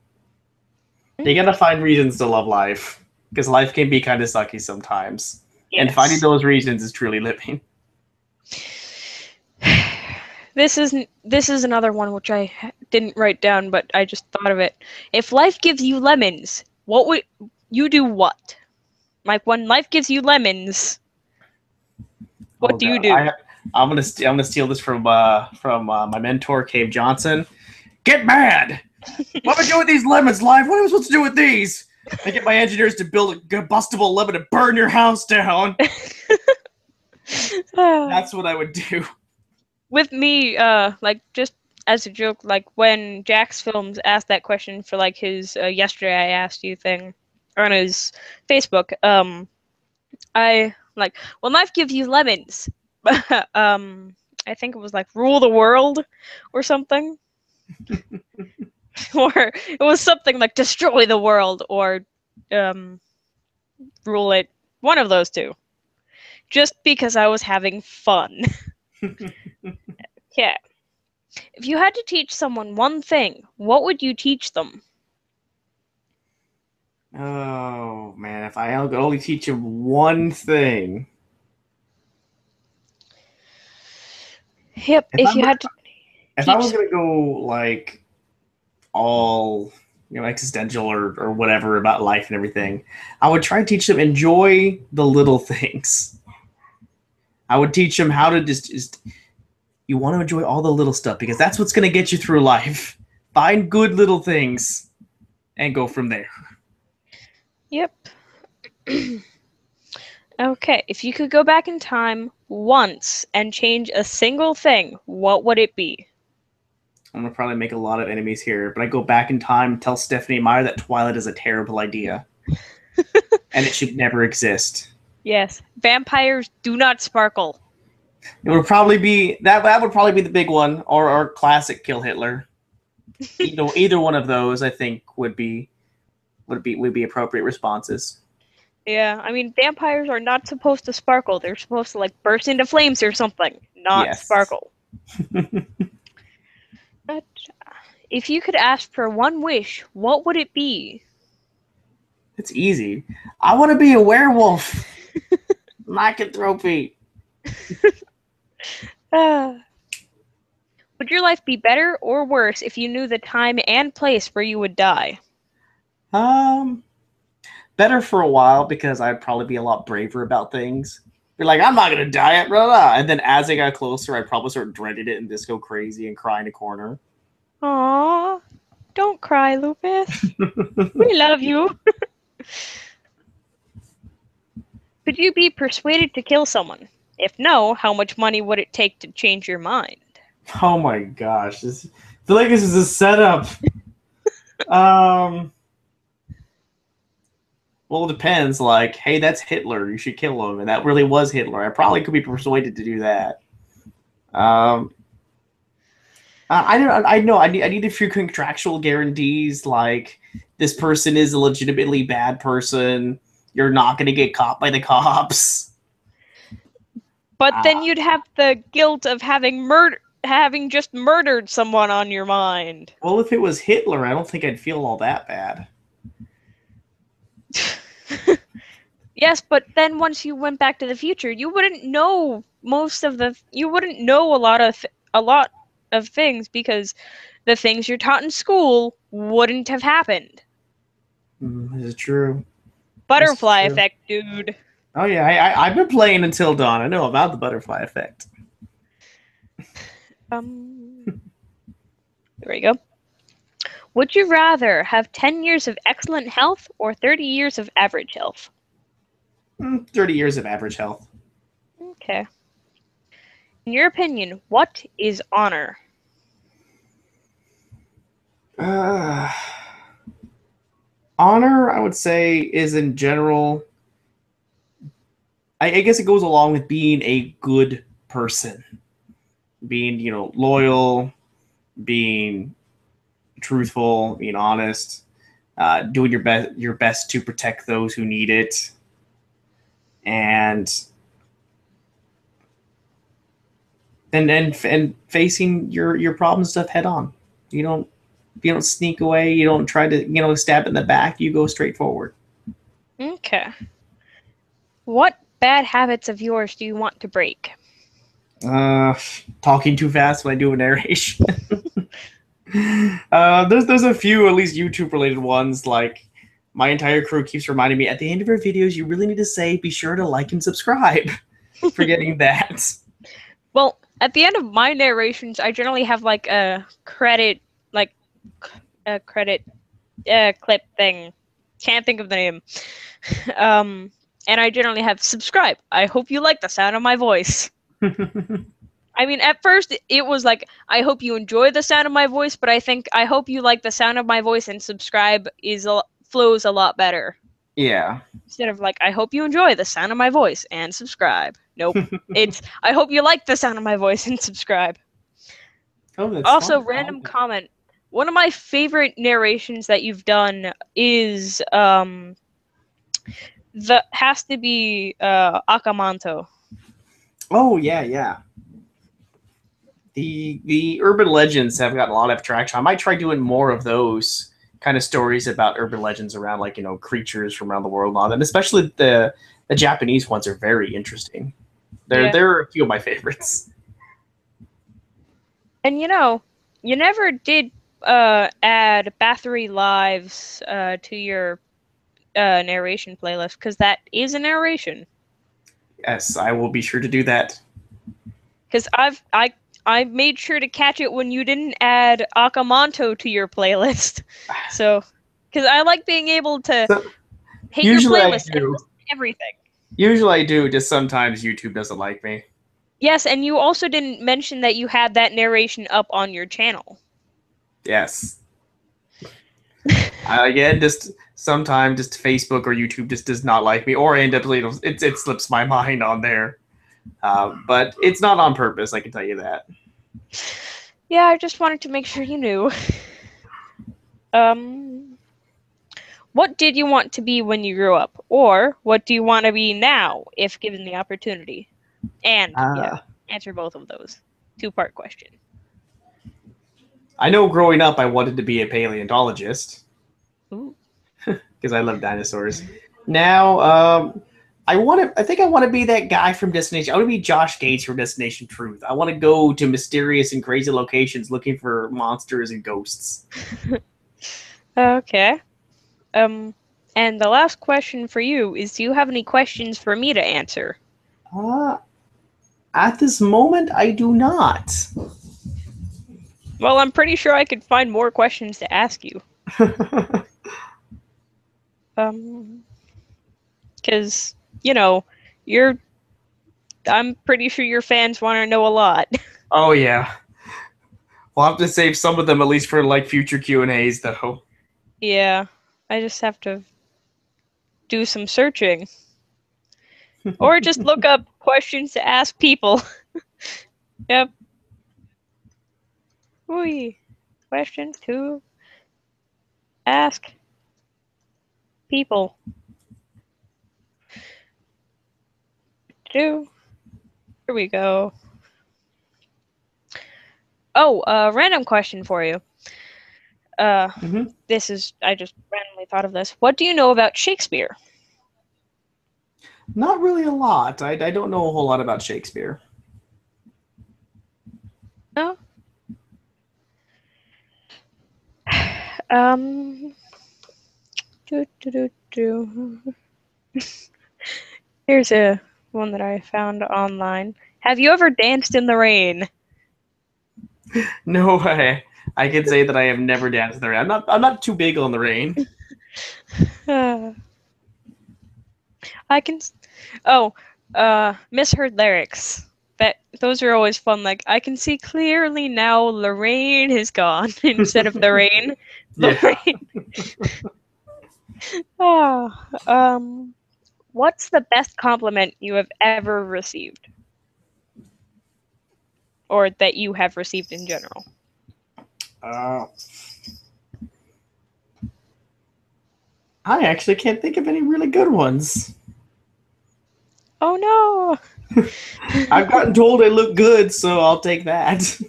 B: You gotta find reasons to love life because life can be kind of sucky sometimes.
A: Yes.
B: And finding those reasons is truly living.
A: This is another one which I didn't write down, but I just thought of it. If life gives you lemons, what would you do? What? Like when life gives you lemons, what do you do?
B: I'm gonna steal this from my mentor Cave Johnson. Get mad! What am I doing with these lemons, life? What am I supposed to do with these? I get my engineers to build a combustible lemon and burn your house down. That's what I would do.
A: With me, like just as a joke, like when Jax Films asked that question for like his yesterday I asked you thing on his Facebook, I like when life gives you lemons, I think it was like rule the world or something. or it was something like destroy the world or rule it. One of those two. Just because I was having fun. Yeah. If you had to teach someone one thing, what would you teach them?
B: Oh man, if I could only teach him one thing.
A: Yep,
B: If
A: if
B: I'm
A: you had to
B: if I was
A: teach.
B: gonna go like all existential or whatever about life and everything, I would try to teach them enjoy the little things. I would teach them how to just you want to enjoy all the little stuff because that's what's gonna get you through life. Find good little things and go from there.
A: Yep. Okay, if you could go back in time once and change a single thing, what would it be?
B: I'm gonna probably make a lot of enemies here, but I go back in time and tell Stephanie Meyer that Twilight is a terrible idea and it should never exist.
A: Yes, vampires do not sparkle.
B: It would probably be that would probably be the big one, or classic kill Hitler. Either one of those, I think, would be appropriate responses.
A: Yeah, I mean, vampires are not supposed to sparkle. They're supposed to, like, burst into flames or something, not
B: Yes.
A: sparkle. But if you could ask for one wish, what would it be?
B: It's easy. I want to be a werewolf. Lycanthropy.
A: Would your life be better or worse if you knew the time and place where you would die?
B: Better for a while because I'd probably be a lot braver about things. Be like, I'm not gonna die at blah, blah. And then as I got closer, I'd probably start dreading it and just go crazy and cry in a corner.
A: Aww, don't cry, Lupus. We love you. Could you be persuaded to kill someone? If no, how much money would it take to change your mind?
B: Oh my gosh, I feel like this is a setup. Well, it depends. Like, hey, that's Hitler. You should kill him, and that really was Hitler. I probably could be persuaded to do that. I don't. I know. I need a few contractual guarantees. Like, this person is a legitimately bad person. You're not going to get caught by the cops.
A: But then you'd have the guilt of having just murdered someone on your mind.
B: Well, if it was Hitler, I don't think I'd feel all that bad.
A: Yes, but then once you went back to the future, you wouldn't know you wouldn't know a lot of things because the things you're taught in school wouldn't have happened.
B: This is true.
A: Butterfly effect, dude.
B: Oh yeah, I've been playing Until Dawn. I know about the butterfly effect.
A: There we go. Would you rather have 10 years of excellent health or 30 years of average health?
B: 30 years of average health.
A: Okay. In your opinion, what is honor?
B: Honor, I would say, is in general. I guess it goes along with being a good person, being loyal, being truthful, being honest, doing your best to protect those who need it, and facing your problems stuff head on. You don't sneak away. You don't try to stab in the back. You go straight forward.
A: Okay. What bad habits of yours do you want to break?
B: Talking too fast when I do a narration. There's a few at least YouTube related ones. Like, my entire crew keeps reminding me at the end of our videos, you really need to say, be sure to like and subscribe. Forgetting that.
A: Well, at the end of my narrations, I generally have like a credit clip thing. Can't think of the name. And I generally have subscribe. I hope you like the sound of my voice. I mean, at first it was like, I hope you enjoy the sound of my voice, but I think I hope you like the sound of my voice and subscribe flows a lot better.
B: Yeah.
A: Instead of like, I hope you enjoy the sound of my voice and subscribe. Nope. It's, I hope you like the sound of my voice and subscribe.
B: Oh, that's
A: Also, random comment. one of my favorite narrations that you've done is has to be Akamanto.
B: Oh yeah, yeah. The urban legends have gotten a lot of traction. I might try doing more of those kind of stories about urban legends around, like, creatures from around the world and all that. And especially the Japanese ones are very interesting. They're a few of my favorites.
A: And you never did add Bathory Lives to your narration playlist, because that is a narration.
B: Yes, I will be sure to do that.
A: Because I made sure to catch it when you didn't add Akamanto to your playlist. So, because I like being able to hit your
B: Usually I
A: playlist and
B: do.
A: listen to everything.
B: Usually I do, just sometimes YouTube doesn't like me.
A: Yes, and you also didn't mention that you had that narration up on your channel.
B: Yes. Again, just sometimes just Facebook or YouTube just does not like me, or I end up, it slips my mind on there. But it's not on purpose, I can tell you that.
A: Yeah, I just wanted to make sure you knew. What did you want to be when you grew up? Or what do you want to be now, if given the opportunity? And, answer both of those. Two-part question.
B: I know growing up I wanted to be a paleontologist.
A: Ooh.
B: Because I love dinosaurs. Now, I think I want to be that guy from Destination. I want to be Josh Gates from Destination Truth. I want to go to mysterious and crazy locations looking for monsters and ghosts.
A: Okay. And the last question for you is, do you have any questions for me to answer?
B: At this moment, I do not.
A: Well, I'm pretty sure I could find more questions to ask you. Because, I'm pretty sure your fans want to know a lot.
B: Oh, yeah. We'll have to save some of them at least for, like, future Q&As, though.
A: Yeah, I just have to do some searching. Or just look up questions to ask people. Yep. Ooh. Question to ask people. Here we go. Oh, random question for you. This is, I just randomly thought of this. What do you know about Shakespeare?
B: Not really a lot. I don't know a whole lot about Shakespeare.
A: No? Here's a one that I found online. Have you ever danced in the rain?
B: No way. I can say that I have never danced in the rain. I'm not too big on the rain.
A: I can. Misheard lyrics. Those are always fun. Like, I can see clearly now the rain is gone instead of the rain. The rain. What's the best compliment you have ever received? Or that you have received in general?
B: I actually can't think of any really good ones.
A: Oh no!
B: I've gotten told I look good, so I'll take that.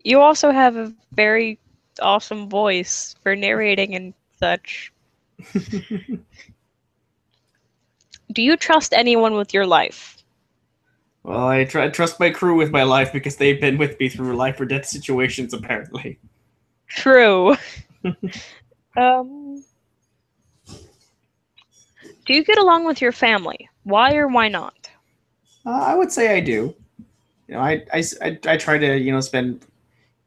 A: You also have a very awesome voice for narrating and such. Do you trust anyone with your life?
B: Well, I trust my crew with my life because they've been with me through life or death situations, apparently.
A: True. Do you get along with your family? Why or why not?
B: I would say I do. I try to spend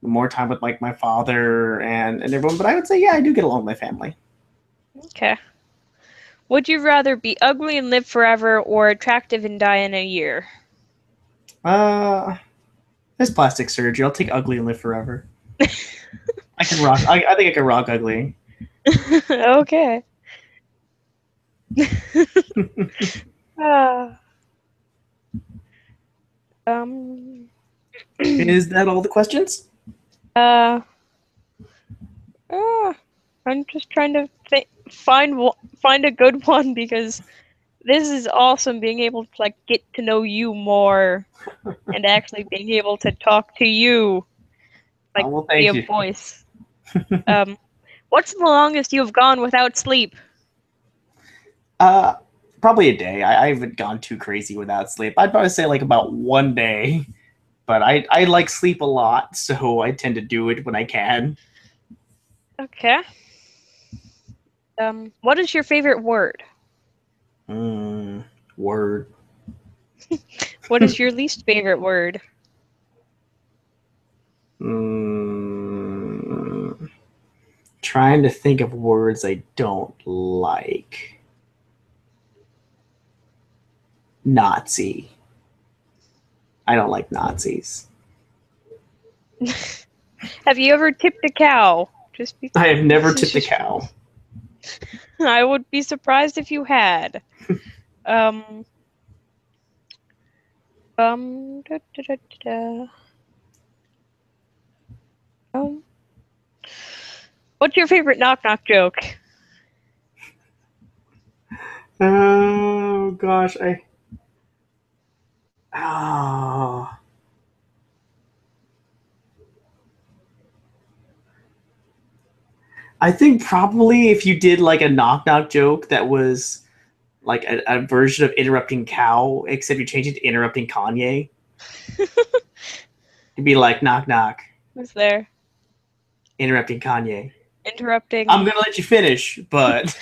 B: more time with like my father and everyone, but I would say yeah, I do get along with my family.
A: Okay. Would you rather be ugly and live forever or attractive and die in a year?
B: There's plastic surgery. I'll take ugly and live forever. I can rock. I think I can rock ugly.
A: Okay.
B: Is that all the questions?
A: I'm just trying to find a good one because this is awesome. Being able to like get to know you more and actually being able to talk to you like
B: Well, thank
A: via
B: you.
A: voice. Um, what's the longest you've gone without sleep?
B: Uh, Probably a day. I haven't gone too crazy without sleep. I'd probably say like about one day. But I like sleep a lot, so I tend to do it when I can.
A: Okay. What is your favorite word?
B: Word.
A: What is your least favorite word?
B: Trying to think of words I don't like. Nazi. I don't like Nazis.
A: Have you ever tipped a cow? Just be
B: I have never tipped a cow.
A: I would be surprised if you had. Um, da, da, da, da, um, what's your favorite knock knock joke?
B: Oh gosh, oh. I think probably if you did like a knock knock joke that was like a version of interrupting cow, except you changed it to interrupting Kanye. It'd be like knock knock,
A: Who's there?
B: interrupting Kanye. I'm
A: Interrupting.
B: gonna let you finish, but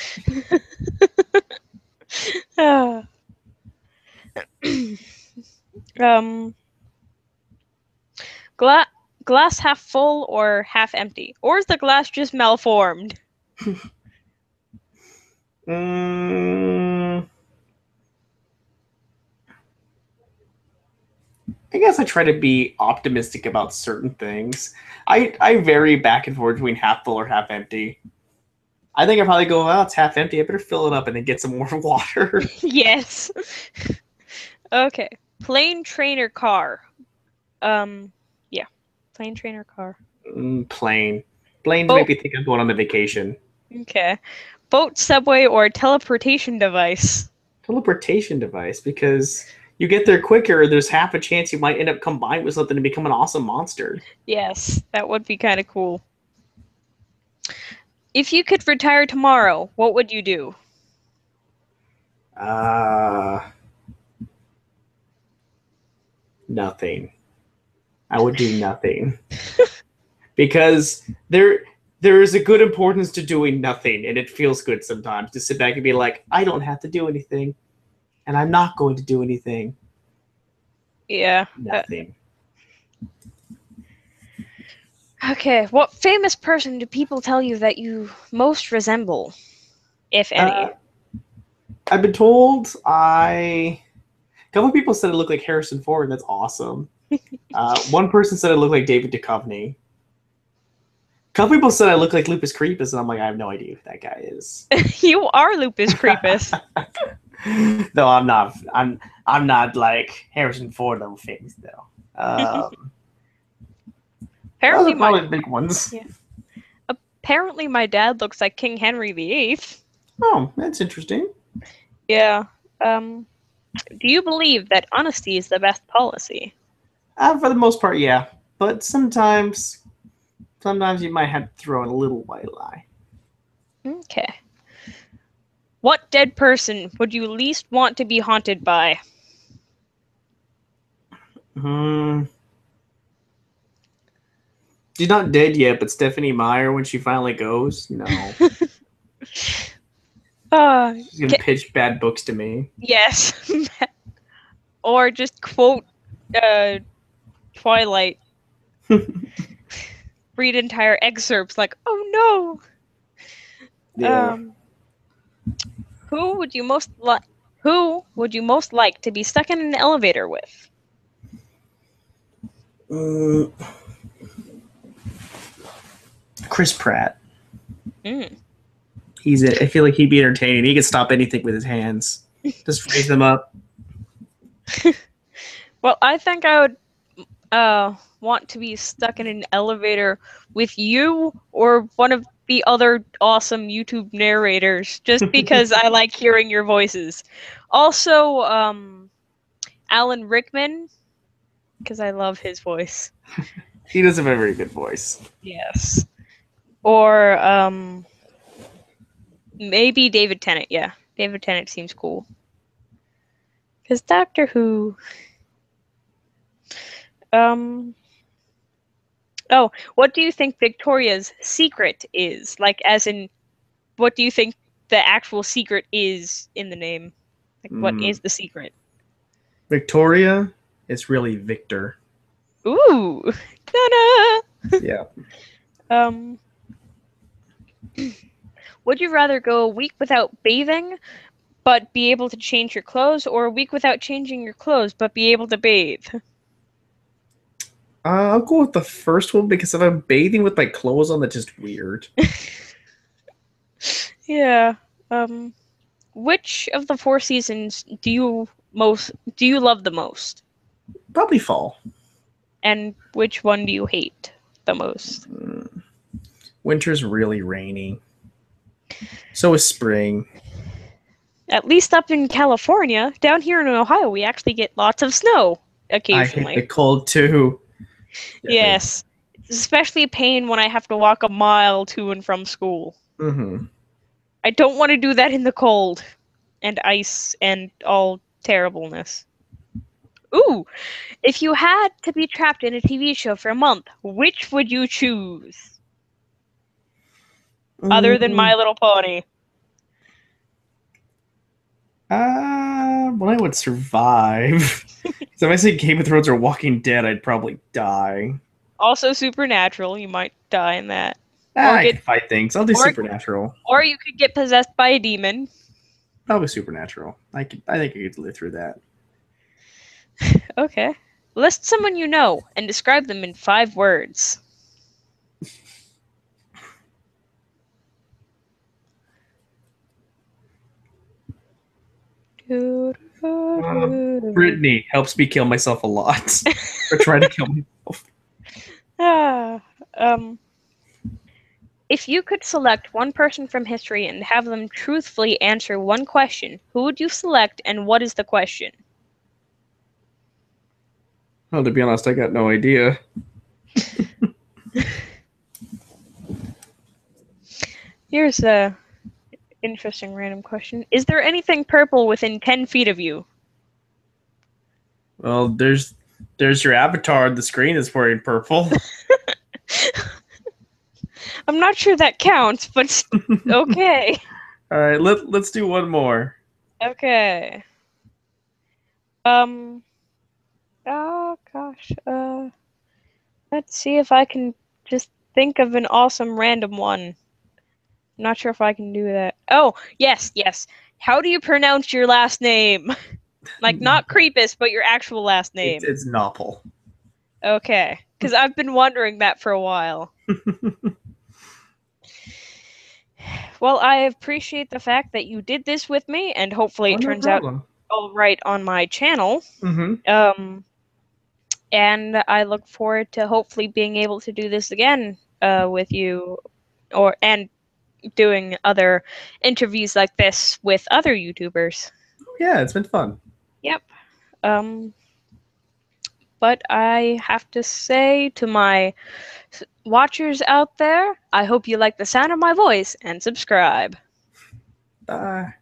A: Ah. um, gla- glass half full or half empty? Or is the glass just malformed?
B: mm, I guess I try to be optimistic about certain things. I vary back and forth between half full or half empty. I think I probably go, well, it's half empty. I better fill it up and then get some more water.
A: Yes. Okay. Plane, train, or car? Yeah. Plane, train, or car?
B: Plane. Planes make
A: Boat.
B: me think I'm going on a vacation.
A: Okay. Boat, subway, or teleportation device?
B: Teleportation device, because you get there quicker, there's half a chance you might end up combined with something and become an awesome monster.
A: Yes, that would be kind of cool. If you could retire tomorrow, what would you do?
B: Uh, Nothing. I would do nothing. Because there is a good importance to doing nothing, and it feels good sometimes to sit back and be like, I don't have to do anything, and I'm not going to do anything.
A: Yeah.
B: Nothing.
A: Okay. What famous person do people tell you that you most resemble, if
B: Uh,
A: any?
B: I've been told a couple of people said I look like Harrison Ford, and that's awesome. One person said I look like David Duchovny. A couple people said I look like Lupus Creepus, and I'm like, I have no idea who that guy is.
A: You are Lupus Creepus.
B: No, I'm not. I'm not like Harrison Ford level famous though. Those
A: Apparently,
B: are
A: my
B: probably the big ones.
A: yeah. Apparently my dad looks like King Henry VIII.
B: Oh, that's interesting.
A: Yeah. Um. Do you believe that honesty is the best policy?
B: For the most part, yeah. But sometimes you might have to throw in a little white lie.
A: Okay. What dead person would you least want to be haunted by?
B: Hmm. She's not dead yet, but Stephanie Meyer, when she finally goes, no,
A: Uh,
B: she's gonna pitch bad books to me.
A: yes. Or just quote uh, Twilight, read entire excerpts like, "Oh no."
B: Yeah.
A: Who would you most like? Who would you most like to be stuck in an elevator with?
B: Mm, Chris Pratt.
A: Mm.
B: I feel like he'd be entertaining. He could stop anything with his hands. Just raise them up.
A: Well, I think I would want to be stuck in an elevator with you or one of the other awesome YouTube narrators just because I like hearing your voices. Also, Alan Rickman, because I love his voice.
B: He does have a very good voice.
A: Yes. Or maybe David Tennant. Yeah, David Tennant seems cool. Because Doctor Who. Oh, what do you think Victoria's secret is? Like, as in, what do you think the actual secret is in the name? Like, what is the secret?
B: Victoria is really Victor.
A: Ooh, ta-da!
B: Yeah.
A: Would you rather go a week without bathing, but be able to change your clothes, or a week without changing your clothes, but be able to bathe?
B: I'll go with the first one because if I'm bathing with my clothes on, that's just weird.
A: Yeah. Which of the 4 seasons do you love the most?
B: Probably fall.
A: And which one do you hate the most?
B: Winter's really rainy. So is spring.
A: At least up in California. Down here in Ohio, we actually get lots of snow
B: I hate the
A: occasionally.
B: cold too.
A: Yes. It's especially a pain when I have to walk a mile to and from school.
B: Mm-hmm.
A: I don't want to do that in the cold and ice and all terribleness. Ooh, if you had to be trapped in a TV show for a month, which would you choose? Other than My Little Pony.
B: Well, I would survive. So if I say Game of Thrones or Walking Dead, I'd probably die.
A: Also Supernatural, you might die in that. Or
B: I
A: get
B: can fight things. I'll do
A: or
B: Supernatural.
A: or you could get possessed by a demon.
B: Probably Supernatural. I think I could live through that.
A: Okay. List someone you know and describe them in 5 words.
B: Brittany helps me kill myself a lot. Or try to kill myself.
A: Ah, if you could select one person from history and have them truthfully answer one question, who would you select and what is the question?
B: Well, to be honest, I got no idea.
A: Here's a interesting random question. Is there anything purple within 10 feet of you?
B: Well, there's your avatar. The screen is wearing purple.
A: I'm not sure that counts, but okay.
B: All right, let's do one more.
A: Okay. Oh gosh. Let's see if I can just think of an awesome random one. I'm not sure if I can do that. Oh, yes. How do you pronounce your last name? Like, not Creepus, but your actual last name.
B: It's Noppel.
A: Okay. Because I've been wondering that for a while. Well, I appreciate the fact that you did this with me, and hopefully it turns out all right on my channel.
B: Mm-hmm.
A: And I look forward to hopefully being able to do this again with you, and doing other interviews like this with other YouTubers.
B: Yeah, it's been fun.
A: Yep. But I have to say to my watchers out there, I hope you like the sound of my voice and subscribe.
B: Bye.